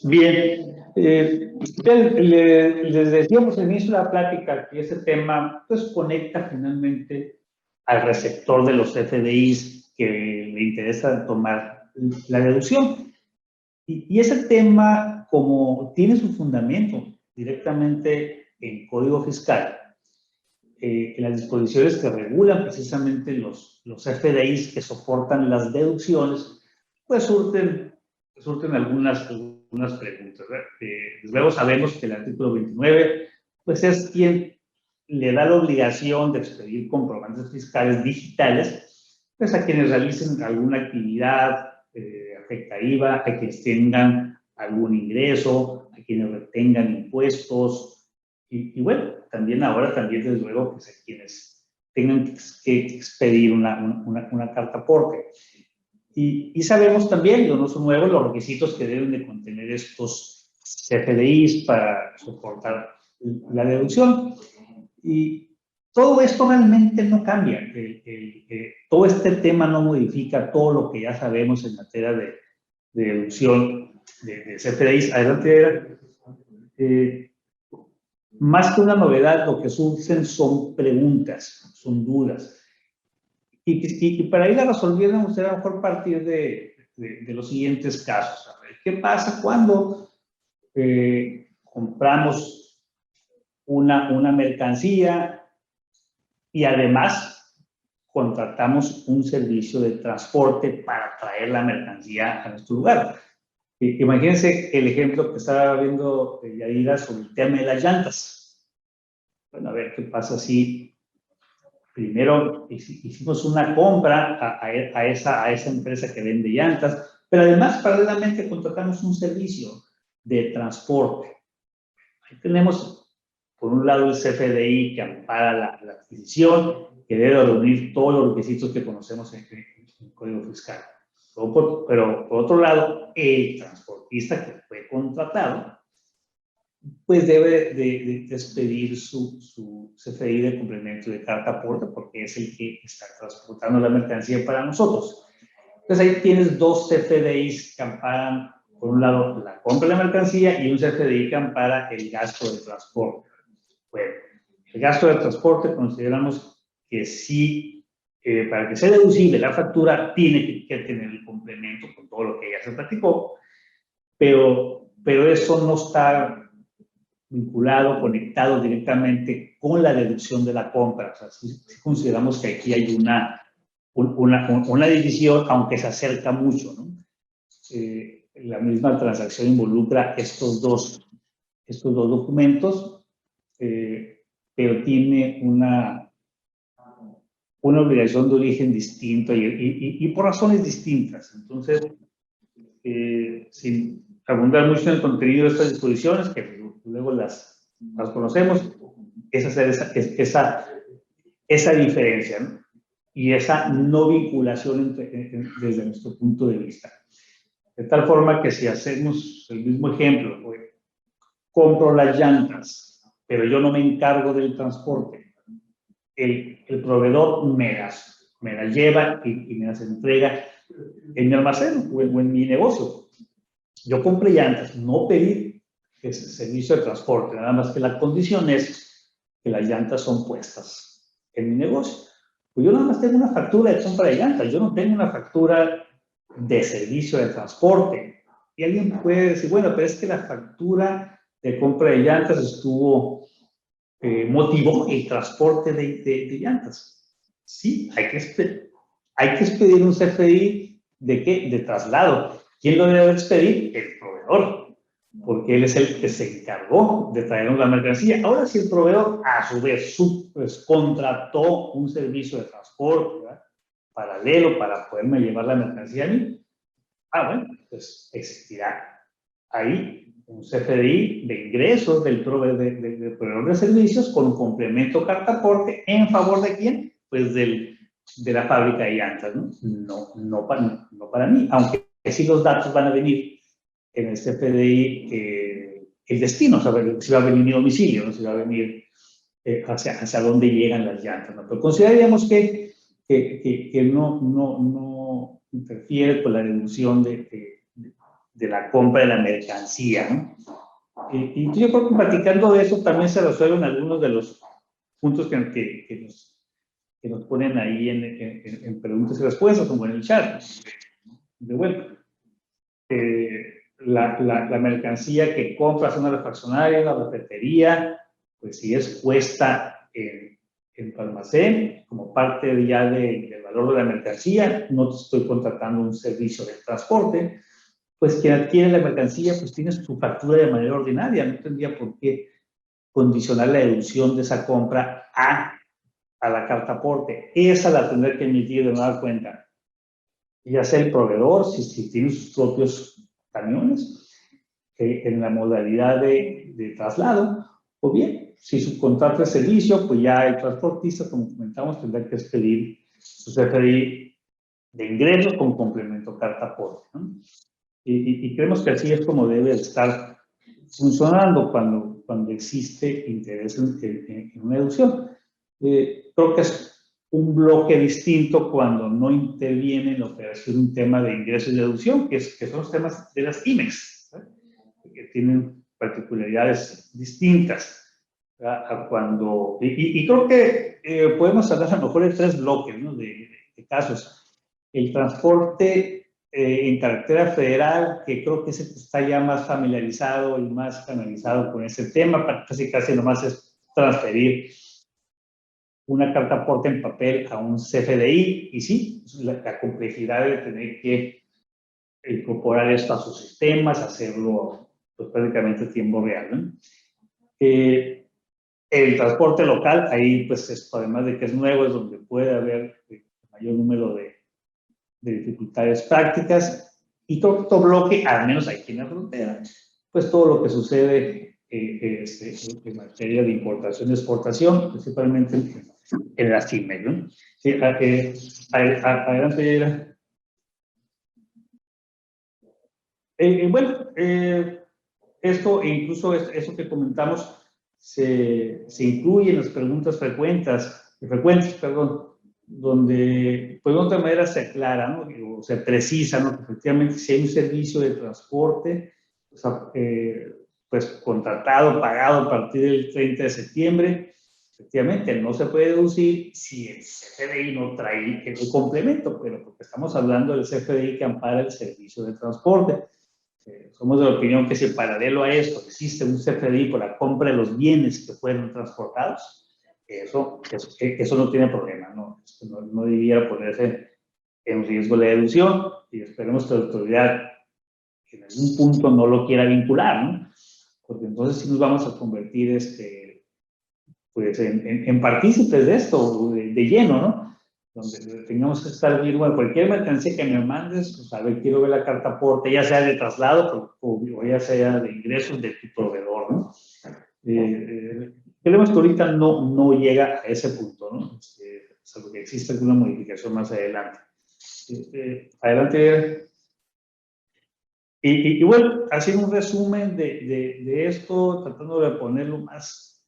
Bien, les decíamos al inicio de la plática que ese tema pues conecta finalmente al receptor de los FDIs que le interesa tomar la deducción. Y ese tema, como tiene su fundamento directamente en Código Fiscal, en las disposiciones que regulan precisamente los FDIs que soportan las deducciones, pues surten algunas preguntas. Luego sabemos que el artículo 29 pues es quien le da la obligación de expedir comprobantes fiscales digitales pues a quienes realicen alguna actividad afecta IVA, a quienes tengan algún ingreso, a quienes retengan impuestos, y bueno, también ahora desde luego pues a quienes tengan que expedir una carta aporte. Y sabemos también, no son nuevos, los requisitos que deben de contener estos CFDIs para soportar la deducción. Y todo esto realmente no cambia. Todo este tema no modifica todo lo que ya sabemos en materia de deducción de CFDIs. Adelante, más que una novedad, lo que surgen son preguntas, son dudas. Y para irla resolviendo, me gustaría a lo mejor partir de los siguientes casos. A ver, ¿qué pasa cuando compramos una mercancía y además contratamos un servicio de transporte para traer la mercancía a nuestro lugar? Imagínense el ejemplo que estaba viendo Yadira sobre el tema de las llantas. Bueno, a ver qué pasa si primero hicimos una compra a esa empresa que vende llantas, pero además paralelamente contratamos un servicio de transporte. Ahí tenemos, por un lado, el CFDI que ampara la adquisición, que debe reunir todos los requisitos que conocemos en el Código Fiscal. Pero por otro lado, el transportista que fue contratado, pues debe de expedir su CFDI de complemento de carta aporte porque es el que está transportando la mercancía para nosotros. Entonces ahí tienes dos CFDIs que amparan, por un lado, la compra de la mercancía y un CFDI que ampara el gasto de transporte. Bueno, el gasto de transporte consideramos que sí, para que sea deducible la factura, tiene que tener el complemento con todo lo que ya se platicó, pero eso no está vinculado, conectado directamente con la deducción de la compra. O sea, sí consideramos que aquí hay una división, aunque se acerca mucho, ¿no? La misma transacción involucra estos dos documentos, pero tiene una obligación de origen distinto y por razones distintas. Entonces, sin abundar mucho en el contenido de estas disposiciones, que luego las conocemos, esa diferencia, ¿no? Y esa no vinculación desde nuestro punto de vista. De tal forma que si hacemos el mismo ejemplo, pues, compro las llantas, pero yo no me encargo del transporte. El proveedor me las lleva y me las entrega en mi almacén o en mi negocio. Yo compré llantas, no pedí ese servicio de transporte, nada más que la condición es que las llantas son puestas en mi negocio. Pues yo nada más tengo una factura de compra de llantas, yo no tengo una factura de servicio de transporte. Y alguien puede decir, bueno, pero es que la factura de compra de llantas motivó el transporte de llantas. Sí, hay que expedir un CFDI ¿de qué? De traslado. ¿Quién lo debe expedir? El proveedor. porque él es el que se encargó de traernos la mercancía. Ahora, si el proveedor, a su vez, pues, contrató un servicio de transporte, ¿verdad?, paralelo para poderme llevar la mercancía a mí, bueno, pues existirá ahí un CFDI de ingresos del proveedor de servicios con un complemento carta-aporte en favor de quién, pues de la fábrica de llantas, ¿no? No para mí, aunque sí los datos van a venir en el CFDI, el destino, o sea, si va a venir mi domicilio, ¿no?, si va a venir hacia dónde llegan las llantas, ¿no? Pero consideraríamos que no interfiere con la deducción de la compra de la mercancía, ¿no? Y yo creo que platicando de eso también se resuelven algunos de los puntos que nos ponen ahí en preguntas y respuestas, como en el chat. De vuelta, la mercancía que compras en una refaccionaria, en una ferretería, pues si es puesta en tu almacén, como parte ya del valor de la mercancía, no te estoy contratando un servicio de transporte, pues quien adquiere la mercancía, pues tiene su factura de manera ordinaria, no tendría por qué condicionar la deducción de esa compra a la carta aporte. Esa la tendrá que emitir de nueva cuenta, ya sea el proveedor, si tiene sus propios camiones, en la modalidad de traslado, o bien, si subcontrata el servicio, pues ya el transportista, como comentamos, tendrá que expedir su CFDI de ingresos con complemento carta aporte, ¿no? Y creemos que así es como debe estar funcionando cuando existe interés en una deducción. Creo que es un bloque distinto cuando no interviene en la operación un tema de ingresos y deducción, que son los temas de las IMEX, ¿eh?, que tienen particularidades distintas a cuando... Y creo que podemos hablar a lo mejor de 3 bloques, ¿no?, de casos. El transporte en carretera federal, que creo que ese está ya más familiarizado y más canalizado con ese tema, casi nomás es transferir una carta aporte en papel a un CFDI, y sí, la complejidad de tener que incorporar esto a sus sistemas, hacerlo pues, prácticamente a tiempo real, ¿no? El transporte local, ahí pues además de que es nuevo, es donde puede haber mayor número de dificultades prácticas, y todo bloque, al menos aquí en la frontera, pues todo lo que sucede en materia de importación y exportación, principalmente en las IMEX, ¿no? Sí, adelante. Bueno, esto, e incluso eso que comentamos, se incluye en las preguntas frecuentes, perdón, donde pues de otra manera se aclara, ¿no?, o se precisa, ¿no?, que efectivamente si hay un servicio de transporte, pues contratado, pagado a partir del 30 de septiembre, efectivamente no se puede deducir si el CFDI no trae el complemento, pero porque estamos hablando del CFDI que ampara el servicio de transporte. Somos de la opinión que si paralelo a esto existe un CFDI por la compra de los bienes que fueron transportados, eso no tiene problema, ¿no? No debiera ponerse en riesgo la deducción, y esperemos que la autoridad en algún punto no lo quiera vincular, ¿no? Porque entonces sí nos vamos a convertir pues en partícipes de esto, de lleno, ¿no? Donde tengamos que estar viendo, bueno, cualquier mercancía que me mandes, pues a ver, quiero ver la carta aporte, ya sea de traslado o ya sea de ingresos de tu proveedor, ¿no? Creemos que ahorita no llega a ese punto, ¿no? Salvo que exista alguna modificación más adelante. Adelante. Y bueno, haciendo un resumen de esto, tratando de ponerlo más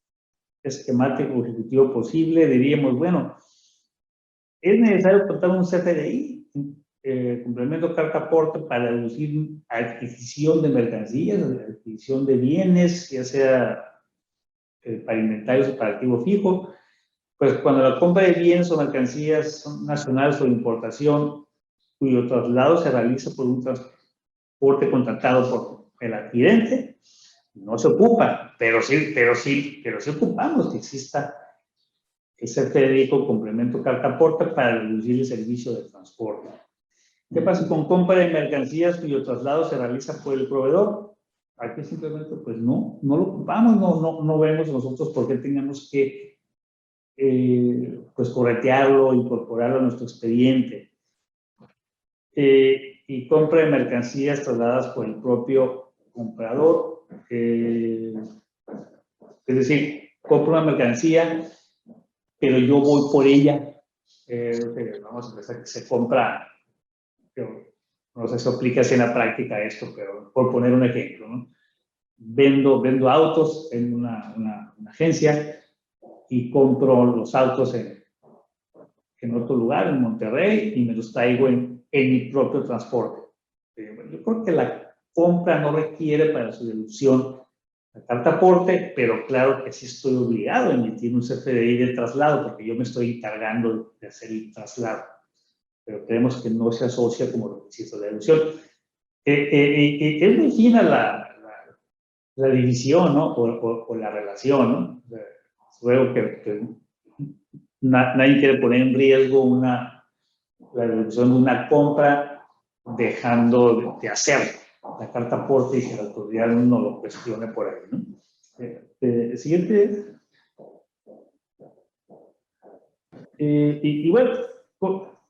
esquemático ejecutivo posible, diríamos, bueno, es necesario contar un CFDI, complemento carta aporte, para deducir adquisición de mercancías, adquisición de bienes, ya sea para inventarios o para activo fijo. Pues cuando la compra de bienes o mercancías son nacionales o de importación, cuyo traslado se realiza por un transporte contratado por el adquirente, no se ocupa, pero sí ocupamos que exista ese CFDI con complemento carta aporte para reducir el servicio de transporte. ¿Qué pasa con compra de mercancías cuyo traslado se realiza por el proveedor? aquí simplemente pues no lo ocupamos, no vemos nosotros por qué tengamos que pues corretearlo, incorporarlo a nuestro expediente. Y compra de mercancías trasladadas por el propio comprador. Es decir, compro una mercancía, pero yo voy por ella. Vamos a empezar que se compra, no sé si aplica así en la práctica esto, pero por poner un ejemplo, ¿no? Vendo autos en una agencia y compro los autos en otro lugar, en Monterrey, y me los traigo en mi propio transporte. Yo creo que la compra no requiere para su deducción la carta aporte, pero claro que sí estoy obligado a emitir un CFDI de traslado porque yo me estoy encargando de hacer el traslado. Pero creemos que no se asocia como requisito de deducción. Es muy fina la división, ¿no? O la relación, ¿no? Luego que nadie quiere poner en riesgo la deducción de una compra dejando de hacerlo. La carta aporte y que la autoridad no lo cuestione por ahí, ¿no? Siguiente. Y bueno,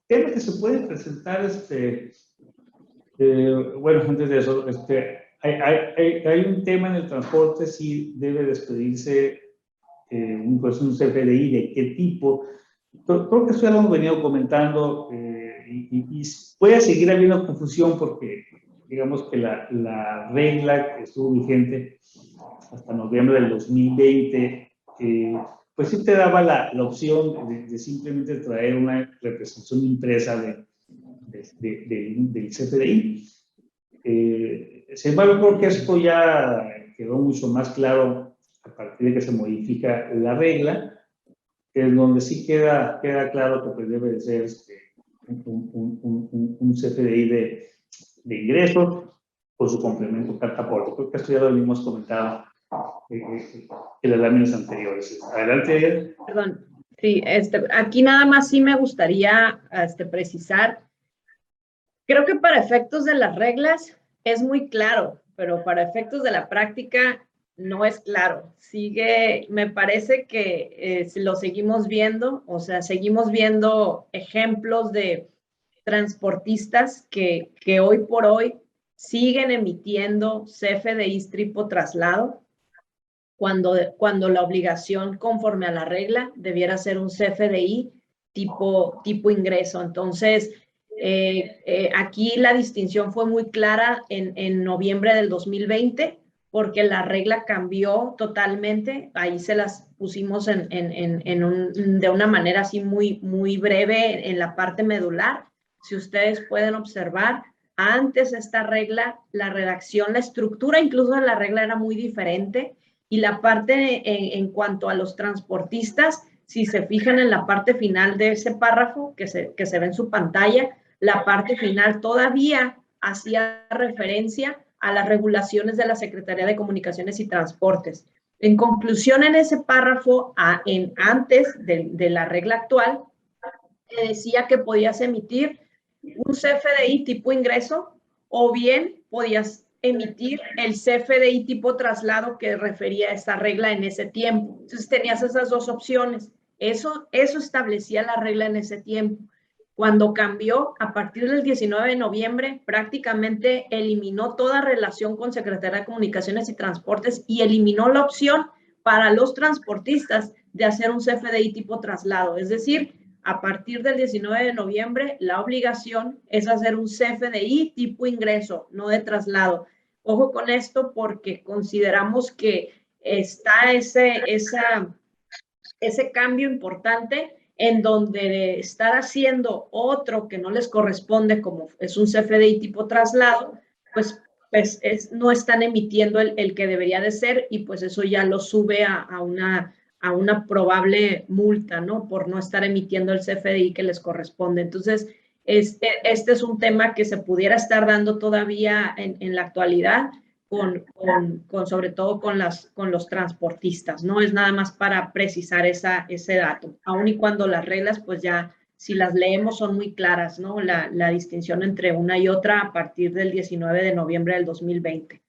temas que se pueden presentar, bueno, antes de eso, hay un tema en el transporte, si debe despedirse un CFDI, de qué tipo. Creo que eso ya lo hemos venido comentando y puede seguir habiendo confusión porque digamos que la regla que estuvo vigente hasta noviembre del 2020, pues sí te daba la opción de simplemente traer una representación impresa del CFDI. Sin embargo, creo que esto ya quedó mucho más claro a partir de que se modifica la regla, en donde sí queda claro que pues debe de ser un CFDI de ingresos por su complemento carta aporte. Creo que esto ya lo habíamos comentado en las láminas anteriores. Adelante. Perdón, sí, aquí nada más sí me gustaría precisar. Creo que para efectos de las reglas es muy claro, pero para efectos de la práctica no es claro. Me parece que lo seguimos viendo, o sea, seguimos viendo ejemplos de transportistas que hoy por hoy siguen emitiendo CFDIs tipo traslado, cuando la obligación conforme a la regla debiera ser un CFDI tipo ingreso. Entonces, aquí la distinción fue muy clara en noviembre del 2020, porque la regla cambió totalmente. Ahí se las pusimos de una manera así muy breve en la parte medular. Si ustedes pueden observar, antes esta regla, la redacción, la estructura incluso de la regla era muy diferente, y la parte en cuanto a los transportistas, si se fijan en la parte final de ese párrafo que se ve en su pantalla, la parte final todavía hacía referencia a las regulaciones de la Secretaría de Comunicaciones y Transportes. En conclusión, en ese párrafo, antes de la regla actual, decía que podías emitir un CFDI tipo ingreso o bien podías emitir el CFDI tipo traslado que refería a esta regla en ese tiempo. Entonces tenías esas dos opciones. Eso establecía la regla en ese tiempo. Cuando cambió, a partir del 19 de noviembre, prácticamente eliminó toda relación con Secretaría de Comunicaciones y Transportes y eliminó la opción para los transportistas de hacer un CFDI tipo traslado. Es decir, a partir del 19 de noviembre, la obligación es hacer un CFDI tipo ingreso, no de traslado. Ojo con esto porque consideramos que está ese cambio importante en donde de estar haciendo otro que no les corresponde, como es un CFDI tipo traslado, pues no están emitiendo el que debería de ser, y pues eso ya lo sube a una probable multa, ¿no? Por no estar emitiendo el CFDI que les corresponde. Entonces, este es un tema que se pudiera estar dando todavía en la actualidad, sobre todo con los transportistas, ¿no? Es nada más para precisar ese dato, aun y cuando las reglas, pues ya, si las leemos, son muy claras, ¿no? La distinción entre una y otra a partir del 19 de noviembre del 2020.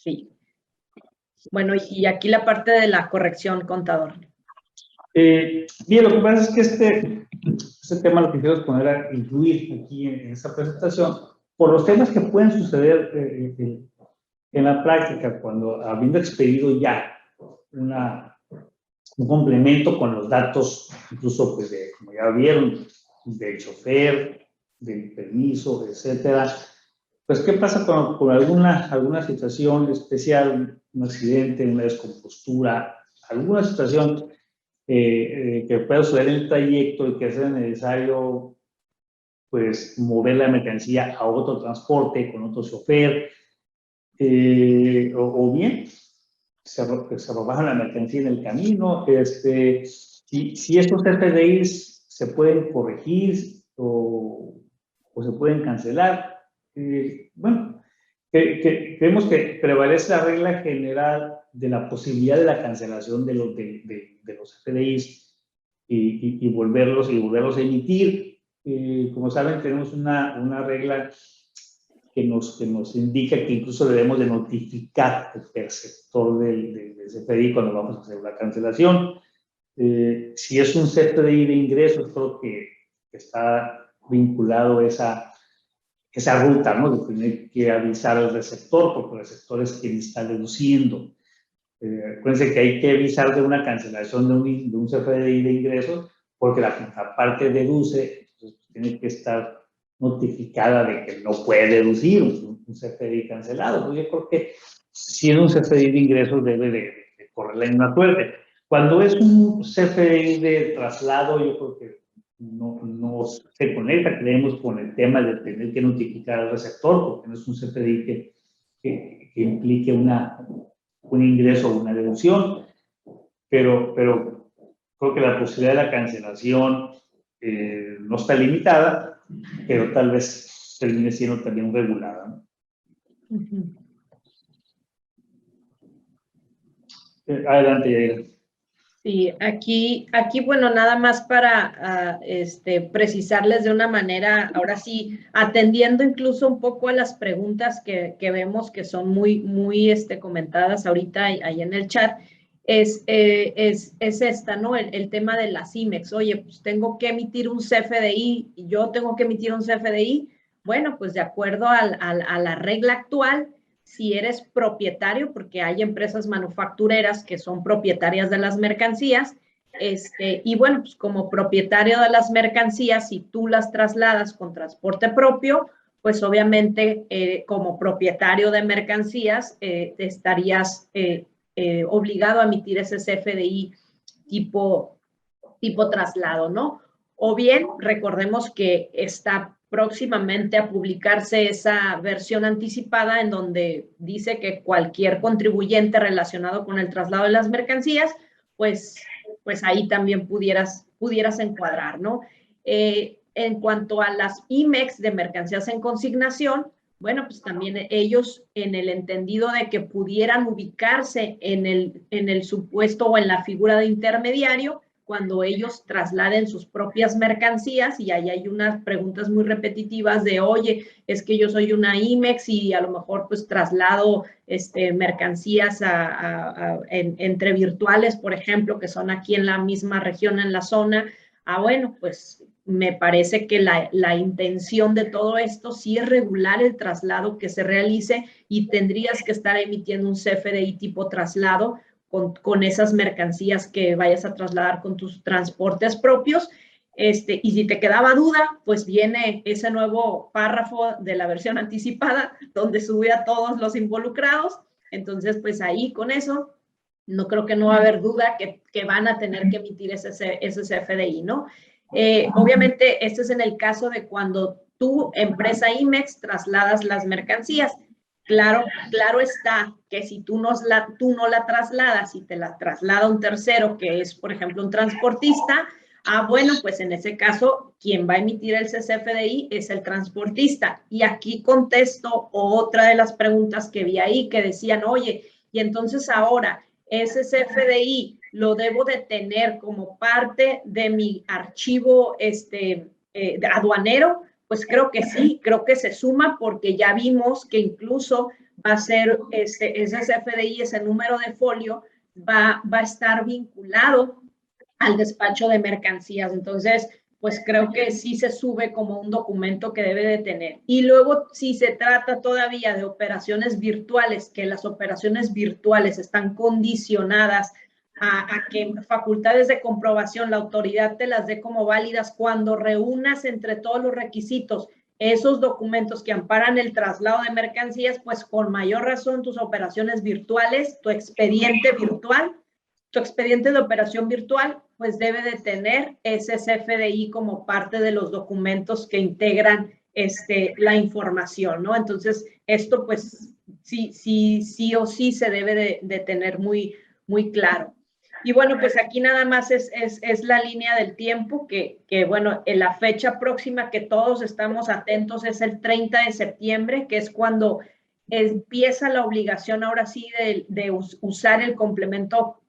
Sí. Bueno, y aquí la parte de la corrección, contador. Bien, lo que pasa es que este tema lo quisiera poner a incluir aquí en esta presentación por los temas que pueden suceder en la práctica cuando habiendo expedido ya un complemento con los datos, incluso pues como ya vieron, del chofer, del permiso, etcétera. Pues, ¿qué pasa con alguna situación especial, un accidente, una descompostura, alguna situación que pueda suceder en el trayecto y que sea necesario, pues, mover la mercancía a otro transporte con otro chofer, o bien se robaron la mercancía en el camino? Si estos FDIs se pueden corregir o se pueden cancelar. Bueno, creemos que prevalece la regla general de la posibilidad de la cancelación de los FDIs y volverlos a emitir. Como saben, tenemos una regla que nos indica que incluso debemos de notificar al perceptor del CFDI cuando vamos a hacer la cancelación. Si es un CFDI de ingresos, creo que está vinculado esa ruta, ¿no? De tener que avisar al receptor, porque el receptor es quien está deduciendo. Acuérdense que hay que avisar de una cancelación de un CFDI de ingresos, porque la parte deduce, entonces tiene que estar notificada de que no puede deducir un CFDI cancelado. Pues yo creo que si es un CFDI de ingresos debe de correr la misma suerte. Cuando es un CFDI de traslado, yo creo que no se conecta, creemos, con el tema de tener que notificar al receptor, porque no es un CFDI que implique un ingreso o una deducción, pero creo que la posibilidad de la cancelación no está limitada, pero tal vez termine siendo también regulada, ¿no? Adelante, Yaira. Sí, aquí, bueno, nada más para precisarles de una manera, ahora sí, atendiendo incluso un poco a las preguntas que vemos que son muy comentadas ahorita ahí en el chat, es esta, ¿no? El tema de las IMEX. Oye, pues tengo que emitir un CFDI, y yo tengo que emitir un CFDI. Bueno, pues de acuerdo a la regla actual, si eres propietario, porque hay empresas manufactureras que son propietarias de las mercancías, y bueno, pues como propietario de las mercancías, si tú las trasladas con transporte propio, pues obviamente como propietario de mercancías te estarías obligado a emitir ese CFDI tipo traslado, ¿no? O bien, recordemos que está próximamente a publicarse esa versión anticipada en donde dice que cualquier contribuyente relacionado con el traslado de las mercancías, pues ahí también pudieras encuadrar, ¿no? En cuanto a las IMEX de mercancías en consignación, bueno, pues también ellos en el entendido de que pudieran ubicarse en el supuesto o en la figura de intermediario, cuando ellos trasladen sus propias mercancías, y ahí hay unas preguntas muy repetitivas de, oye, es que yo soy una IMEX y a lo mejor pues traslado mercancías entre virtuales, por ejemplo, que son aquí en la misma región, en la zona. Bueno, pues me parece que la intención de todo esto sí es regular el traslado que se realice y tendrías que estar emitiendo un CFDI tipo traslado con esas mercancías que vayas a trasladar con tus transportes propios. Y si te quedaba duda, pues viene ese nuevo párrafo de la versión anticipada donde sube a todos los involucrados. Entonces, pues ahí con eso, no creo que no va a haber duda que van a tener que emitir ese CFDI, ¿no? Obviamente, este es en el caso de cuando tu empresa IMEX trasladas las mercancías. Claro está que si tú no la trasladas y te la traslada un tercero, que es, por ejemplo, un transportista, bueno, pues en ese caso, quien va a emitir el CFDI es el transportista. Y aquí contesto otra de las preguntas que vi ahí, que decían, oye, y entonces ahora, ese CFDI lo debo de tener como parte de mi archivo aduanero. Pues creo que sí, creo que se suma porque ya vimos que incluso va a ser ese CFDI, ese número de folio, va a estar vinculado al despacho de mercancías. Entonces, pues creo que sí se sube como un documento que debe de tener. Y luego, si se trata todavía de operaciones virtuales, que las operaciones virtuales están condicionadas a que facultades de comprobación, la autoridad te las dé como válidas cuando reúnas entre todos los requisitos esos documentos que amparan el traslado de mercancías, pues con mayor razón tus operaciones virtuales, tu expediente de operación virtual, pues debe de tener ese CFDI como parte de los documentos que integran la información, ¿no? Entonces, esto pues sí o sí se debe de tener muy, muy claro. Y bueno, pues aquí nada más es la línea del tiempo que bueno, en la fecha próxima que todos estamos atentos es el 30 de septiembre, que es cuando empieza la obligación ahora sí de usar el complemento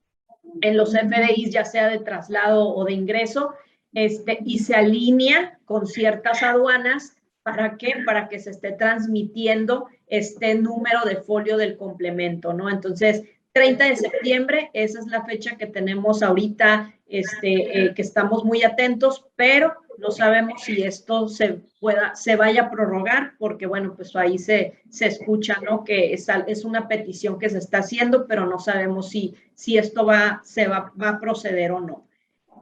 en los FDIs, ya sea de traslado o de ingreso, y se alinea con ciertas aduanas. ¿Para qué? Para que se esté transmitiendo este número de folio del complemento, ¿no? Entonces, 30 de septiembre, esa es la fecha que tenemos ahorita, que estamos muy atentos, pero no sabemos si esto se vaya a prorrogar, porque bueno, pues ahí se escucha, ¿no? Que es una petición que se está haciendo, pero no sabemos si esto va a proceder o no.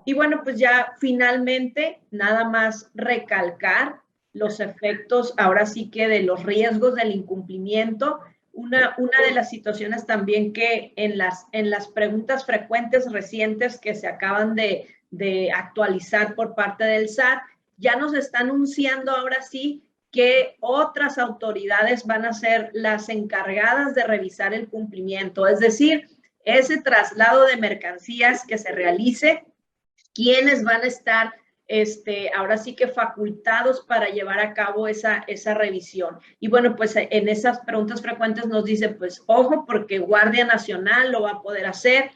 Y bueno, pues ya finalmente, nada más recalcar los efectos, ahora sí que de los riesgos del incumplimiento. Una de las situaciones también que en las preguntas frecuentes recientes que se acaban de actualizar por parte del SAT, ya nos está anunciando ahora sí que otras autoridades van a ser las encargadas de revisar el cumplimiento. Es decir, ese traslado de mercancías que se realice, ¿quiénes van a estar ahora sí que facultados para llevar a cabo esa revisión? Y bueno, pues en esas preguntas frecuentes nos dice, pues ojo, porque Guardia Nacional lo va a poder hacer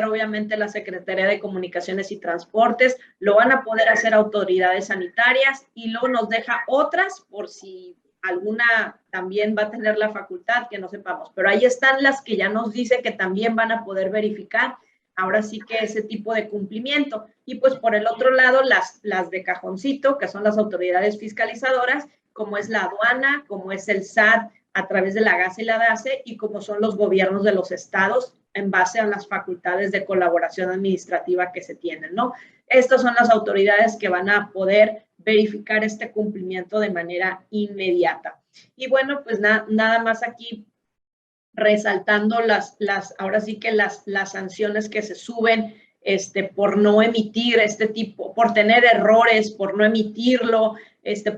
obviamente la Secretaría de Comunicaciones y Transportes, lo van a poder hacer autoridades sanitarias, y luego nos deja otras por si alguna también va a tener la facultad, que no sepamos, pero ahí están las que ya nos dice que también van a poder verificar ahora sí que ese tipo de cumplimiento. Y pues por el otro lado, las de cajoncito, que son las autoridades fiscalizadoras, como es la aduana, como es el SAT a través de la GASE y la DASE, y como son los gobiernos de los estados en base a las facultades de colaboración administrativa que se tienen, ¿no? Estas son las autoridades que van a poder verificar este cumplimiento de manera inmediata. Y bueno, pues nada más aquí resaltando ahora sí que las sanciones que se suben por no emitir por tener errores, por no emitirlo,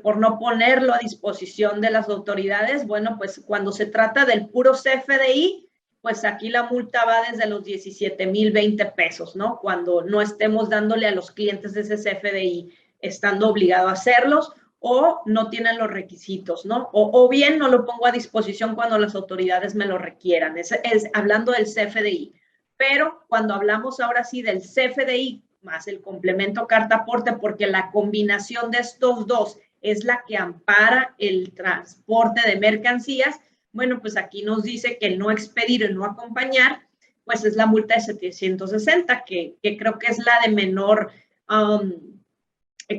por no ponerlo a disposición de las autoridades. Bueno, pues cuando se trata del puro CFDI, pues aquí la multa va desde los 17,020 pesos, ¿no? Cuando no estemos dándole a los clientes de ese CFDI, estando obligado a hacerlos, o no tienen los requisitos, ¿no? O bien no lo pongo a disposición cuando las autoridades me lo requieran. Es hablando del CFDI. Pero cuando hablamos ahora sí del CFDI más el complemento carta aporte, porque la combinación de estos dos es la que ampara el transporte de mercancías, bueno, pues aquí nos dice que no expedir y no acompañar, pues es la multa de 760, que creo que es la de menor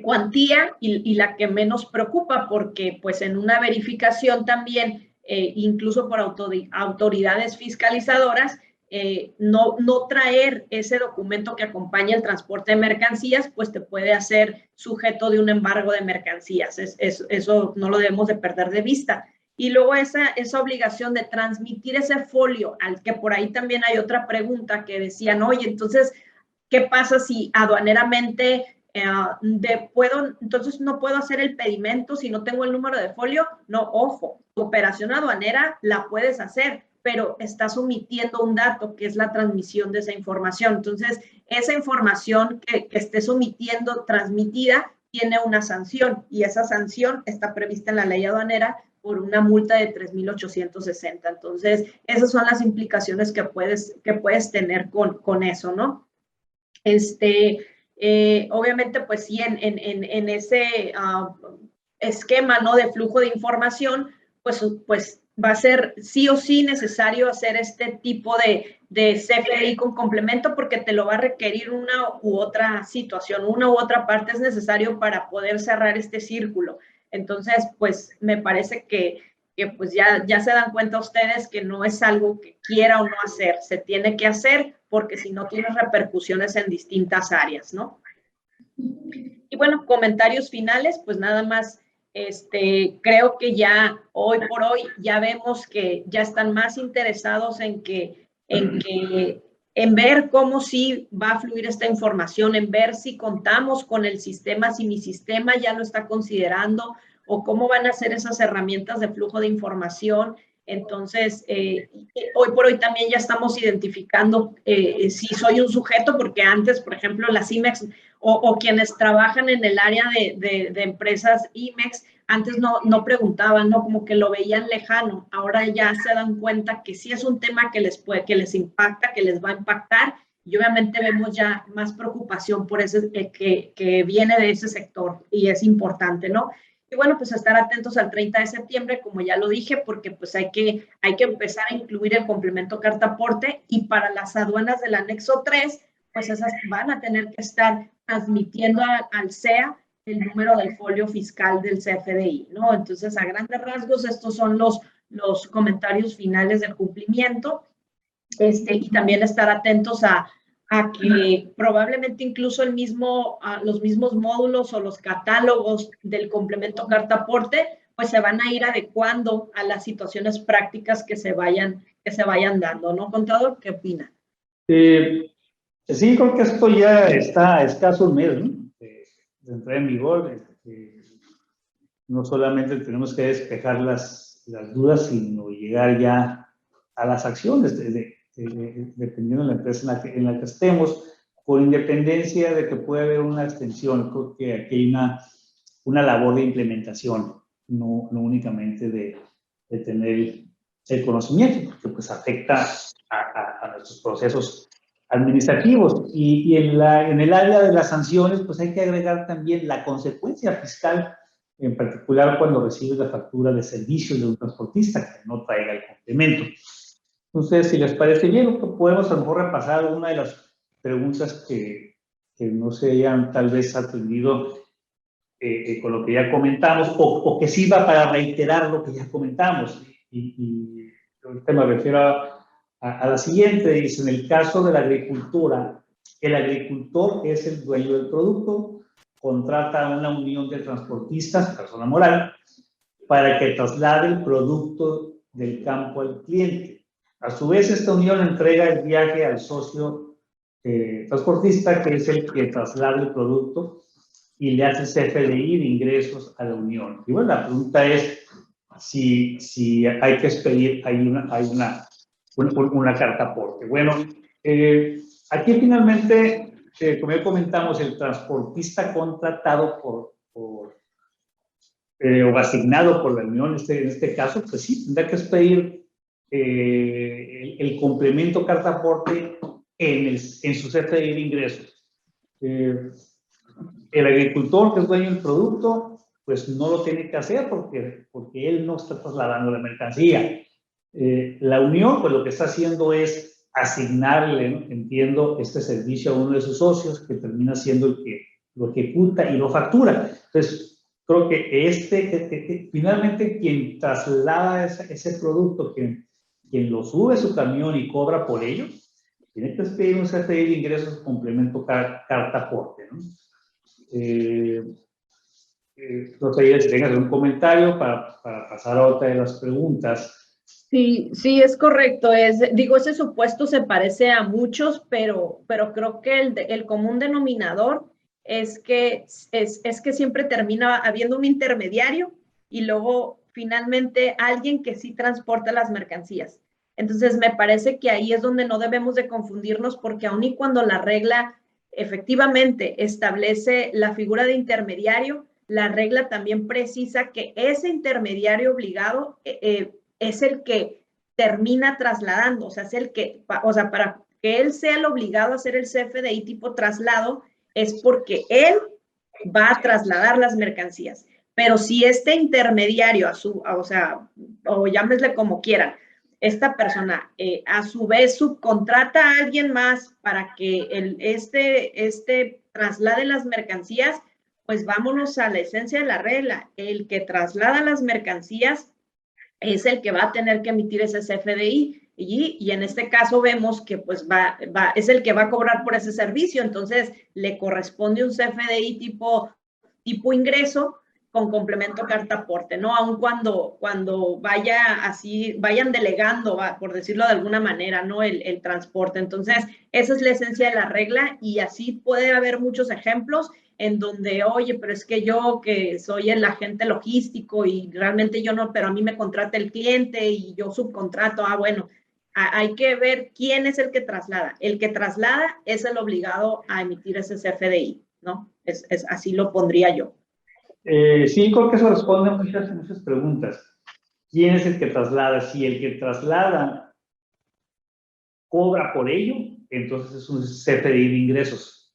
cuantía y la que menos preocupa, porque pues en una verificación también, incluso por autoridades fiscalizadoras, no traer ese documento que acompaña el transporte de mercancías, pues te puede hacer sujeto de un embargo de mercancías. Eso no lo debemos de perder de vista. Y luego esa obligación de transmitir ese folio, al que por ahí también hay otra pregunta que decían, oye, entonces, ¿qué pasa si aduaneramente entonces no puedo hacer el pedimento si no tengo el número de folio? No, ojo, tu operación aduanera la puedes hacer, pero estás omitiendo un dato que es la transmisión de esa información. Entonces, esa información que estés omitiendo transmitida tiene una sanción, y esa sanción está prevista en la ley aduanera por una multa de 3,860. Entonces, esas son las implicaciones que puedes tener con eso, ¿no? Obviamente, pues sí, en ese esquema, ¿no?, de flujo de información, pues va a ser sí o sí necesario hacer este tipo de CFDI con complemento porque te lo va a requerir una u otra situación, una u otra parte es necesario para poder cerrar este círculo. Entonces, pues me parece que pues ya se dan cuenta ustedes que no es algo que quiera o no hacer, se tiene que hacer porque si no tiene repercusiones en distintas áreas, ¿no? Y bueno, comentarios finales, pues nada más, creo que ya hoy por hoy ya vemos que ya están más interesados en ver cómo sí va a fluir esta información, en ver si contamos con el sistema, si mi sistema ya lo está considerando o cómo van a ser esas herramientas de flujo de información. Entonces, hoy por hoy también ya estamos identificando si soy un sujeto, porque antes, por ejemplo, las IMEX o quienes trabajan en el área de empresas IMEX, antes no preguntaban, ¿no? Como que lo veían lejano. Ahora ya se dan cuenta que sí es un tema que les impacta, que les va a impactar. Y obviamente vemos ya más preocupación por ese que viene de ese sector y es importante, ¿no? Y bueno, pues estar atentos al 30 de septiembre, como ya lo dije, porque pues hay que empezar a incluir el complemento carta aporte y para las aduanas del anexo 3, pues esas van a tener que estar transmitiendo al CEA el número del folio fiscal del CFDI, ¿no? Entonces, a grandes rasgos, estos son los comentarios finales del cumplimiento, y también estar atentos a que probablemente incluso los mismos módulos o los catálogos del complemento carta aporte, pues se van a ir adecuando a las situaciones prácticas que se vayan dando, ¿no, contador? ¿Qué opina? Sí, creo que esto ya está a escaso un mes, ¿no? De entrar en vigor. No solamente tenemos que despejar las dudas, sino llegar ya a las acciones, dependiendo de la empresa en la que estemos, por independencia de que pueda haber una extensión. Creo que aquí hay una labor de implementación, no únicamente de tener el conocimiento, porque pues afecta a nuestros procesos administrativos. Y en el área de las sanciones, pues hay que agregar también la consecuencia fiscal, en particular cuando recibes la factura de servicios de un transportista que no traiga el complemento. Entonces, si les parece bien, podemos a lo mejor repasar una de las preguntas que no se hayan tal vez atendido con lo que ya comentamos, o que sirva para reiterar lo que ya comentamos. Y ahorita me refiero a la siguiente, dice, en el caso de la agricultura, el agricultor es el dueño del producto, contrata a una unión de transportistas, persona moral, para que traslade el producto del campo al cliente. A su vez, esta unión entrega el viaje al socio transportista, que es el que traslada el producto y le hace CFDI de ingresos a la unión. Y bueno, la pregunta es si hay que expedir, hay una carta aporte. Bueno, aquí finalmente, como ya comentamos, el transportista contratado o asignado por la unión, en este caso, pues sí, tendrá que expedir el complemento carta aporte en su CFDI de ingresos. El agricultor que es dueño del producto, pues no lo tiene que hacer porque él no está trasladando la mercancía. La unión, pues lo que está haciendo es asignarle, ¿no? Entiendo, este servicio a uno de sus socios que termina siendo el que lo ejecuta y lo factura. Entonces, creo que finalmente quien traslada ese producto, quien lo sube a su camión y cobra por ello, tiene que pedir un CFDI de ingresos complemento carta aporte, ¿no? No sé si tengas un comentario para pasar a otra de las preguntas. Sí, es correcto. Ese supuesto se parece a muchos, pero creo que el común denominador es que siempre termina habiendo un intermediario y luego finalmente alguien que sí transporta las mercancías. Entonces, me parece que ahí es donde no debemos de confundirnos porque aun y cuando la regla efectivamente establece la figura de intermediario, la regla también precisa que ese intermediario obligado es el que termina trasladando, o sea, para que él sea el obligado a hacer el CFDI tipo traslado, es porque él va a trasladar las mercancías. Pero si este intermediario, o sea, o llámesle como quieran, esta persona a su vez subcontrata a alguien más para que este traslade las mercancías, pues vámonos a la esencia de la regla. El que traslada las mercancías es el que va a tener que emitir ese CFDI. Y en este caso vemos que pues es el que va a cobrar por ese servicio, entonces le corresponde un CFDI tipo ingreso con complemento carta aporte, ¿no? Aun cuando vayan delegando, por decirlo de alguna manera, ¿no? El transporte. Entonces, esa es la esencia de la regla y así puede haber muchos ejemplos en donde, oye, pero es que yo que soy el agente logístico y realmente yo no, pero a mí me contrata el cliente y yo subcontrato, bueno, hay que ver quién es el que traslada. El que traslada es el obligado a emitir ese CFDI, ¿no? Así lo pondría yo. Sí, creo que eso responde a muchas preguntas. ¿Quién es el que traslada? Si el que traslada cobra por ello, entonces es un CFDI de ingresos.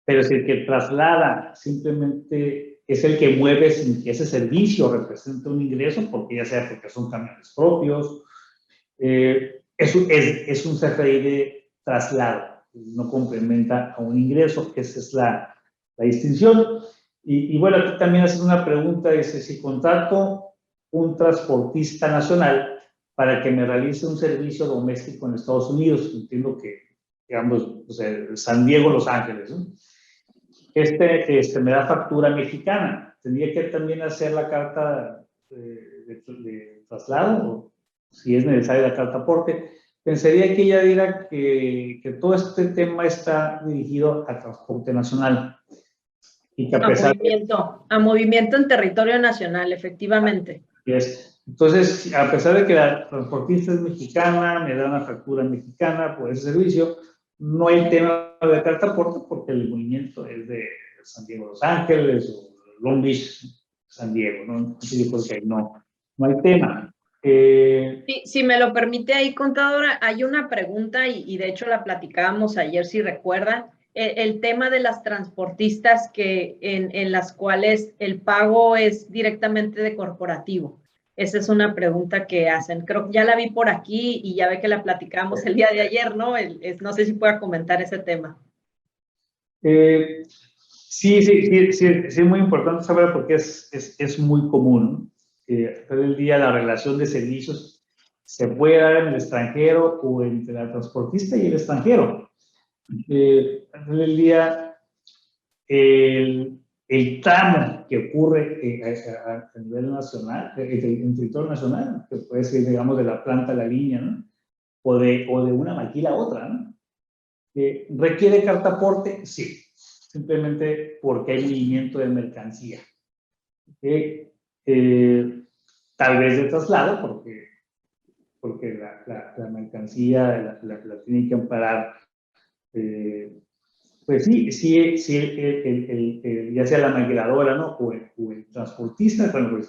Pero si el que traslada simplemente es el que mueve sin que ese servicio represente un ingreso, porque ya sea porque son camiones propios, es un CFDI de traslado, no complementa a un ingreso, esa es la distinción. Y bueno, aquí también hacen una pregunta, dice, si contrato un transportista nacional para que me realice un servicio doméstico en Estados Unidos, entiendo que, digamos, o sea, San Diego, Los Ángeles, ¿no? Me da factura mexicana, ¿tendría que también hacer la carta de traslado o si es necesaria la carta aporte? Pensaría que ella dirá que todo este tema está dirigido a transporte nacional. Y que a movimiento en territorio nacional, efectivamente. Entonces, a pesar de que la transportista es mexicana, me da una factura mexicana por ese servicio, no hay tema de carta aporte porque el movimiento es de San Diego, Los Ángeles o Long Beach, San Diego, ¿no? Así porque no hay tema. Si me lo permite ahí, contadora, hay una pregunta y de hecho la platicábamos ayer, si recuerdan, el tema de las transportistas en las cuales el pago es directamente de corporativo. Esa es una pregunta que hacen. Creo que ya la vi por aquí y ya ve que la platicábamos el día de ayer, ¿no? No sé si pueda comentar ese tema. Sí, es muy importante saber porque es muy común. Todo el día la relación de servicios se puede dar en el extranjero o entre la transportista y el extranjero. Todo el día el tramo que ocurre a nivel nacional, en territorio nacional, que puede ser, digamos, de la planta a la línea, ¿no? O de una maquila a otra, ¿no? ¿Requiere carta aporte? Sí, simplemente porque hay movimiento de mercancía. Tal vez de traslado, porque la mercancía la tiene que amparar. Pues sí, ya sea la maquiladora, ¿no? O el transportista, bueno, pues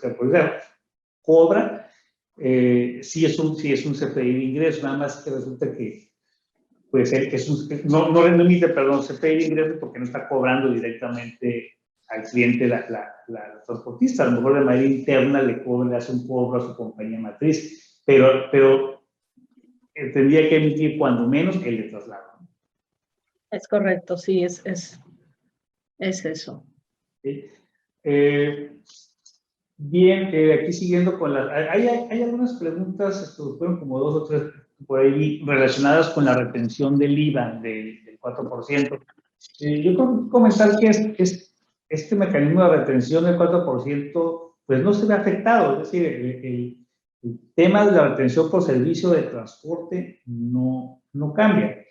cobra, sí es un CFDI de ingreso, nada más que resulta que pues no remite, perdón, CFDI de ingreso porque no está cobrando directamente al cliente la transportista, a lo mejor de manera interna le hace un cobro a su compañía matriz, pero tendría que emitir cuando menos el de traslado. Es correcto, sí, es eso. ¿Sí? Bien, aquí siguiendo con las... Hay algunas preguntas, fueron como 2 o 3 por ahí, relacionadas con la retención del IVA del 4%. Yo quiero comentar que este mecanismo de retención del 4% pues no se ve afectado, es decir, el tema de la retención por servicio de transporte no cambia.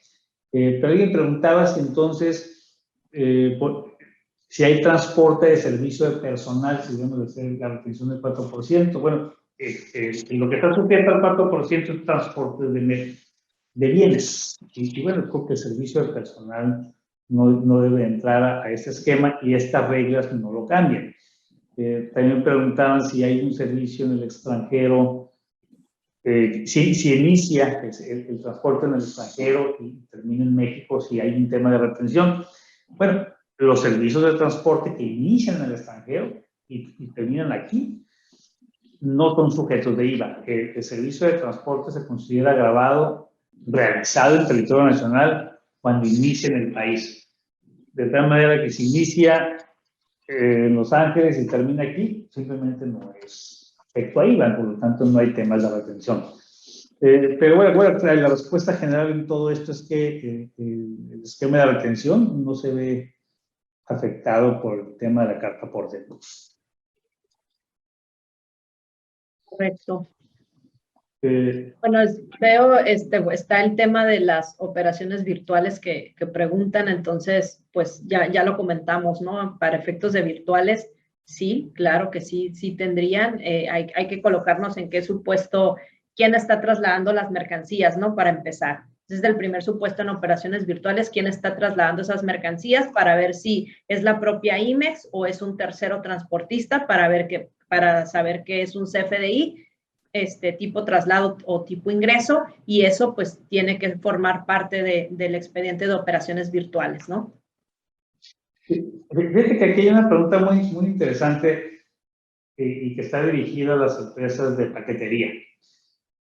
Pero alguien preguntaba si entonces, si hay transporte de servicio de personal, si debemos hacer la retención del 4%. Bueno, lo que está sujeto al 4% es transporte de bienes. Y bueno, creo que el servicio de personal no debe entrar a ese esquema y estas reglas no lo cambian. También preguntaban si hay un servicio en el extranjero, si inicia el transporte en el extranjero y termina en México, si hay un tema de retención. Bueno, los servicios de transporte que inician en el extranjero y terminan aquí, no son sujetos de IVA. El servicio de transporte se considera gravado realizado en territorio nacional cuando inicia en el país. De tal manera que si inicia en Los Ángeles y termina aquí, simplemente no es efecto a IVA, por lo tanto no hay temas de retención. Pero bueno, la respuesta general en todo esto es que el esquema de retención no se ve afectado por el tema de la carta aporte. Correcto. Bueno, veo, está el tema de las operaciones virtuales que preguntan, entonces, pues ya lo comentamos, ¿no? Para efectos de virtuales, sí, claro que sí tendrían. Hay que colocarnos en qué supuesto, quién está trasladando las mercancías, ¿no? Para empezar. Desde el primer supuesto en operaciones virtuales, quién está trasladando esas mercancías para ver si es la propia IMEX o es un tercero transportista para saber qué es un CFDI, tipo traslado o tipo ingreso, y eso pues tiene que formar parte del expediente de operaciones virtuales, ¿no? Fíjate que aquí hay una pregunta muy interesante y que está dirigida a las empresas de paquetería.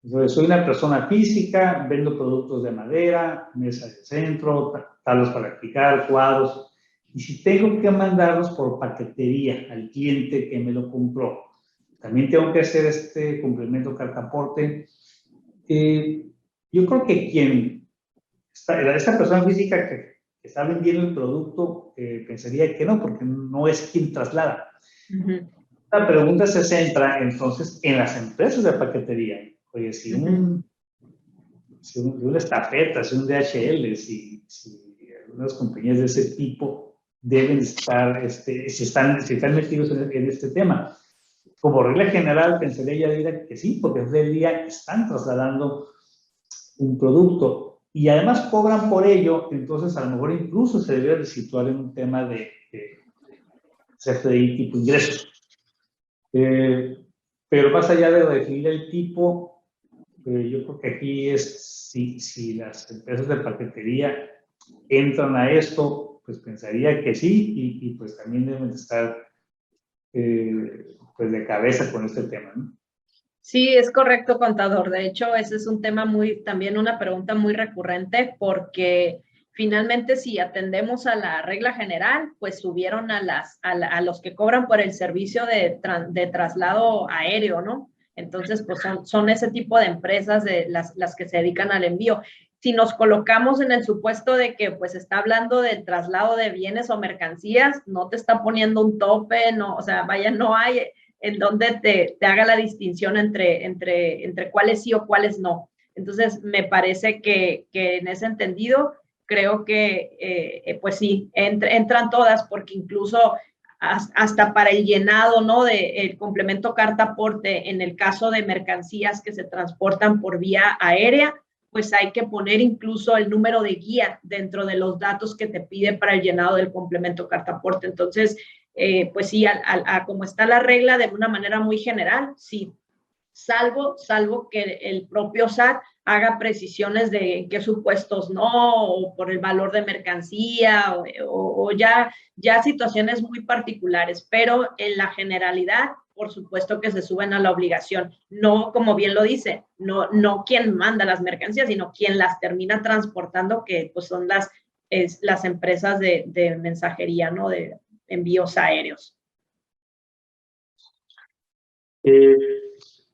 Entonces, soy una persona física, vendo productos de madera, mesa de centro, tablas para picar, cuadros, y si tengo que mandarlos por paquetería al cliente que me lo compró, también tengo que hacer este complemento carta aporte. Yo creo que esta persona física que está vendiendo el producto pensaría que no, porque no es quien traslada. La pregunta se centra entonces en las empresas de paquetería. Oye, si una estafeta, si un DHL, si algunas compañías de ese tipo deben estar, si están metidos en este tema. Como regla general, pensaría ya que sí, porque desde el día están trasladando un producto y además cobran por ello, entonces a lo mejor incluso se debería situar en un tema de CFDI tipo ingresos. Pero más allá de definir el tipo, yo creo que aquí es si las empresas de paquetería entran a esto, pues pensaría que sí y pues también deben estar pues de cabeza con este tema, ¿no? Sí, es correcto, contador. De hecho, ese es un tema también una pregunta muy recurrente, porque finalmente si atendemos a la regla general, pues subieron a los que cobran por el servicio de traslado aéreo, ¿no? Entonces, pues son ese tipo de empresas de las que se dedican al envío. Si nos colocamos en el supuesto de que pues está hablando del traslado de bienes o mercancías, no te está poniendo un tope, no, o sea, vaya, no hay en donde te haga la distinción entre cuáles sí o cuáles no. Entonces, me parece que en ese entendido, creo que, pues sí, entran todas, porque incluso hasta para el llenado, ¿no? El complemento carta aporte, en el caso de mercancías que se transportan por vía aérea, pues hay que poner incluso el número de guía dentro de los datos que te pide para el llenado del complemento carta aporte. Entonces, pues sí, como está la regla de una manera muy general, sí, salvo que el propio SAT haga precisiones de en qué supuestos no, o por el valor de mercancía, o ya situaciones muy particulares, pero en la generalidad, por supuesto que se suben a la obligación, no, como bien lo dice, no quien manda las mercancías, sino quien las termina transportando, que pues son las empresas de mensajería, ¿no? De envíos aéreos.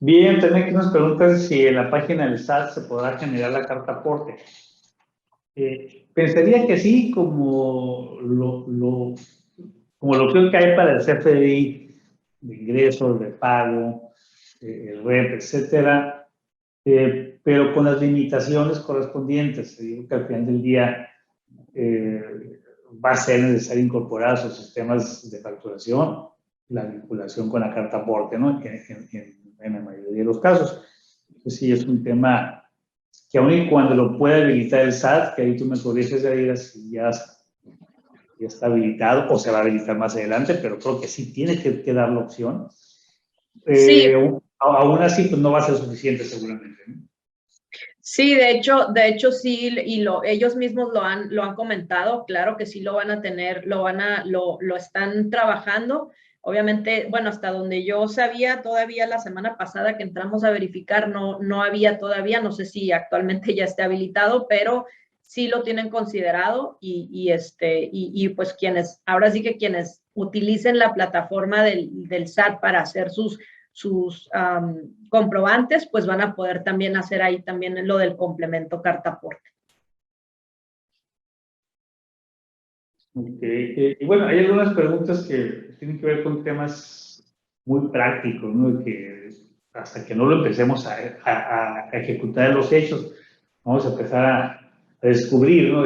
Bien, también que nos preguntan si en la página del SAT se podrá generar la carta aporte. Pensaría que sí, como lo que hay para el CFDI de ingresos, de pago, el REP, etcétera, pero con las limitaciones correspondientes. Digo que al final del día va a ser necesario incorporar a sus sistemas de facturación la vinculación con la carta aporte, ¿no? En la mayoría de los casos. Pues sí, es un tema que aun y cuando lo pueda habilitar el SAT, que ahí tú me corriges, Yaira, si ya está habilitado o se va a habilitar más adelante, pero creo que sí tiene que dar la opción. Sí. Aún así, pues no va a ser suficiente seguramente, ¿no? Sí, de hecho sí, y ellos mismos lo han comentado, claro que sí lo van a tener, lo están trabajando. obviamente, bueno, hasta donde yo sabía, todavía la semana pasada que entramos a verificar, no había todavía, no sé si actualmente ya esté habilitado, pero sí lo tienen considerado y pues ahora sí que quienes utilicen la plataforma del SAT para hacer sus comprobantes, pues van a poder también hacer ahí también lo del complemento carta aporte. Okay. Y bueno, hay algunas preguntas que tienen que ver con temas muy prácticos, ¿no? Que hasta que no lo empecemos a ejecutar en los hechos, vamos a empezar a descubrir, ¿no?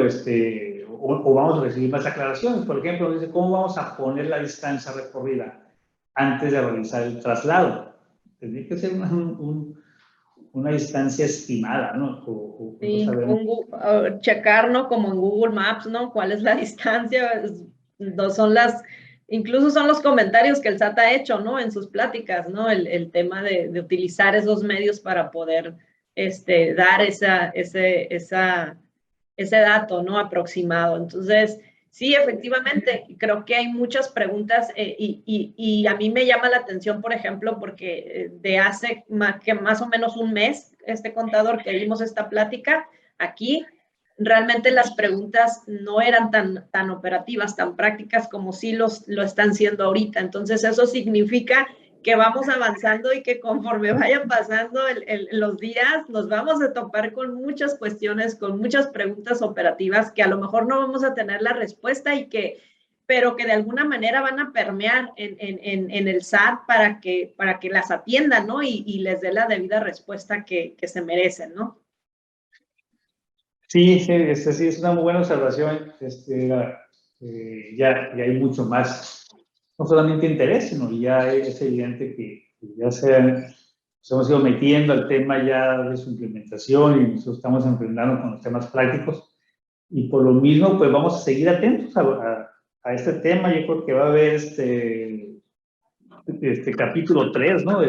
O vamos a recibir más aclaraciones. Por ejemplo, dice, ¿cómo vamos a poner la distancia recorrida antes de realizar el traslado? Tendría que ser una distancia estimada, ¿no? Sí, checar, ¿no? Como en Google Maps, ¿no? ¿Cuál es la distancia? Incluso son los comentarios que el SAT ha hecho, ¿no? En sus pláticas, ¿no? El tema de utilizar esos medios para poder dar ese dato, ¿no? Aproximado. Entonces, sí, efectivamente, creo que hay muchas preguntas y a mí me llama la atención, por ejemplo, porque de hace más o menos un mes, contador, que vimos esta plática aquí, realmente las preguntas no eran tan operativas, tan prácticas como sí lo están siendo ahorita. Entonces, eso significa que vamos avanzando y que conforme vayan pasando los días, nos vamos a topar con muchas cuestiones, con muchas preguntas operativas que a lo mejor no vamos a tener la respuesta pero que de alguna manera van a permear en el SAT para que las atiendan, ¿no? Y les dé la debida respuesta que se merecen, ¿no? Sí, sí, es una muy buena observación. Ya hay mucho más, no solamente interés, sino ya es evidente que ya nos hemos ido metiendo al tema ya de su implementación y nos estamos enfrentando con los temas prácticos. Y por lo mismo, pues vamos a seguir atentos a este tema. Yo creo que va a haber capítulo 3, ¿no?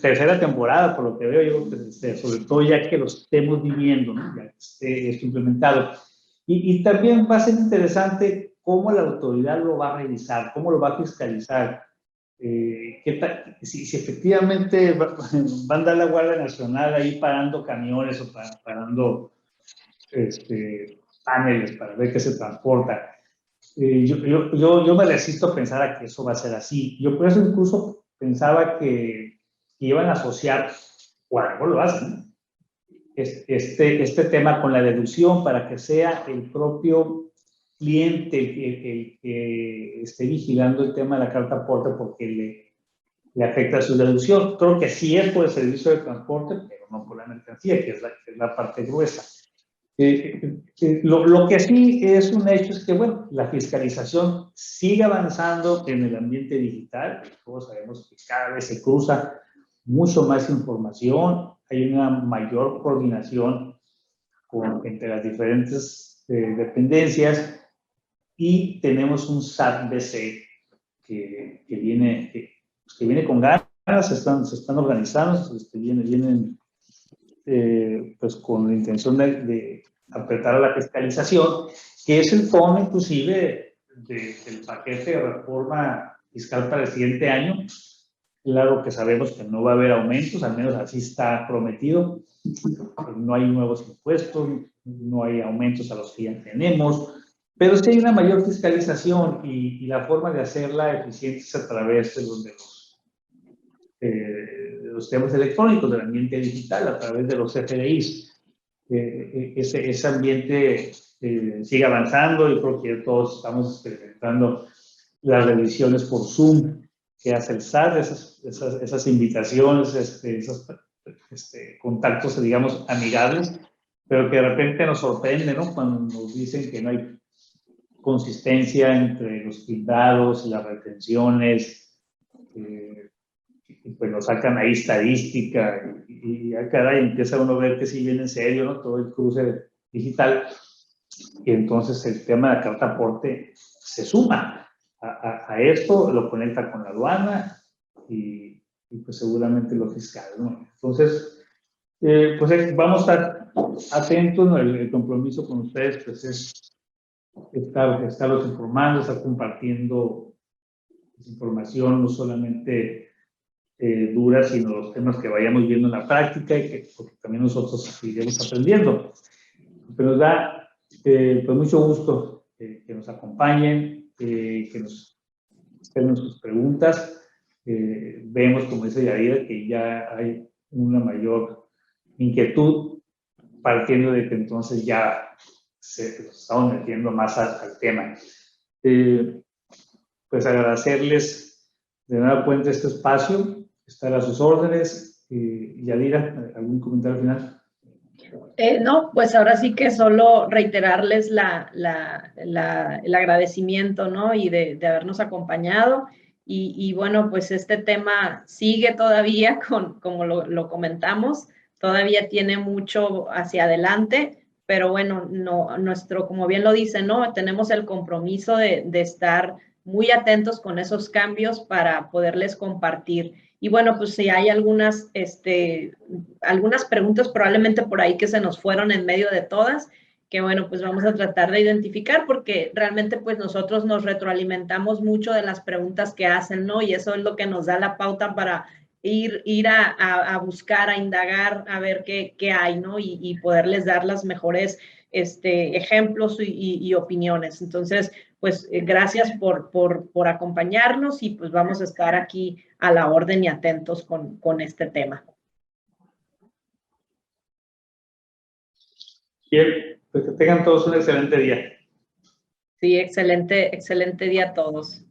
Tercera temporada, por lo que veo, yo creo que sobre todo ya que lo estemos viviendo, ¿no? Ya que esté implementado. Y también va a ser interesante cómo la autoridad lo va a revisar, cómo lo va a fiscalizar. Si efectivamente van a dar la Guardia Nacional ahí parando camiones o parando paneles para ver qué se transporta. Yo me resisto a pensar a que eso va a ser así. Yo por eso incluso pensaba que iban a asociar, o a lo mejor lo hacen, este tema con la deducción para que sea el propio cliente el que esté vigilando el tema de la carta aporte porque le afecta su deducción. Creo que sí es por el servicio de transporte, pero no por la mercancía, que es la parte gruesa. Lo que sí es un hecho es que, bueno, la fiscalización sigue avanzando en el ambiente digital. Todos sabemos que cada vez se cruza mucho más información, hay una mayor coordinación entre las diferentes dependencias y tenemos un SAT-BC que viene con ganas, se están organizando, vienen pues con la intención de apretar a la fiscalización, que es el tono inclusive del paquete de reforma fiscal para el siguiente año. Claro que sabemos que no va a haber aumentos, al menos así está prometido. No hay nuevos impuestos, no hay aumentos a los que ya tenemos, pero sí hay una mayor fiscalización y la forma de hacerla eficiente es a través de los temas electrónicos, del ambiente digital, a través de los CFDIs. Ese ambiente sigue avanzando y creo que todos estamos experimentando las revisiones por Zoom que hace el SAT, esas invitaciones, esos contactos, digamos, amigables, pero que de repente nos sorprende, ¿no? Cuando nos dicen que no hay consistencia entre los timbrados y las retenciones, pues nos sacan ahí estadística y caray, empieza uno a ver que sí viene en serio, ¿no? Todo el cruce digital. Y entonces el tema de la carta aporte se suma a esto, lo conecta con la aduana y pues seguramente lo fiscal, ¿no? Entonces, pues vamos a estar atentos, ¿no? El compromiso con ustedes pues es estarlos informando, estar compartiendo información no solamente dura, sino los temas que vayamos viendo en la práctica y que porque también nosotros iremos aprendiendo. Pero nos da pues mucho gusto que nos acompañen, que nos estén sus preguntas. Vemos, como dice Yadira, que ya hay una mayor inquietud, partiendo de que entonces ya se estamos metiendo más al tema. Pues agradecerles de nueva cuenta este espacio, estar a sus órdenes. Yadira, ¿algún comentario final? No, pues ahora sí que solo reiterarles el agradecimiento, ¿no? Y de habernos acompañado. Y bueno, pues este tema sigue todavía, como lo comentamos, todavía tiene mucho hacia adelante, pero bueno, no, como bien lo dice, ¿no? Tenemos el compromiso de estar muy atentos con esos cambios para poderles compartir. Y bueno, pues si hay algunas preguntas probablemente por ahí que se nos fueron en medio de todas, que bueno, pues vamos a tratar de identificar porque realmente pues nosotros nos retroalimentamos mucho de las preguntas que hacen, ¿no? Y eso es lo que nos da la pauta para ir a buscar, a indagar, a ver qué hay, ¿no? Y poderles dar las mejores ejemplos y opiniones. Entonces, pues gracias por acompañarnos y pues vamos a estar aquí a la orden y atentos con este tema. Bien, pues que tengan todos un excelente día. Sí, excelente día a todos.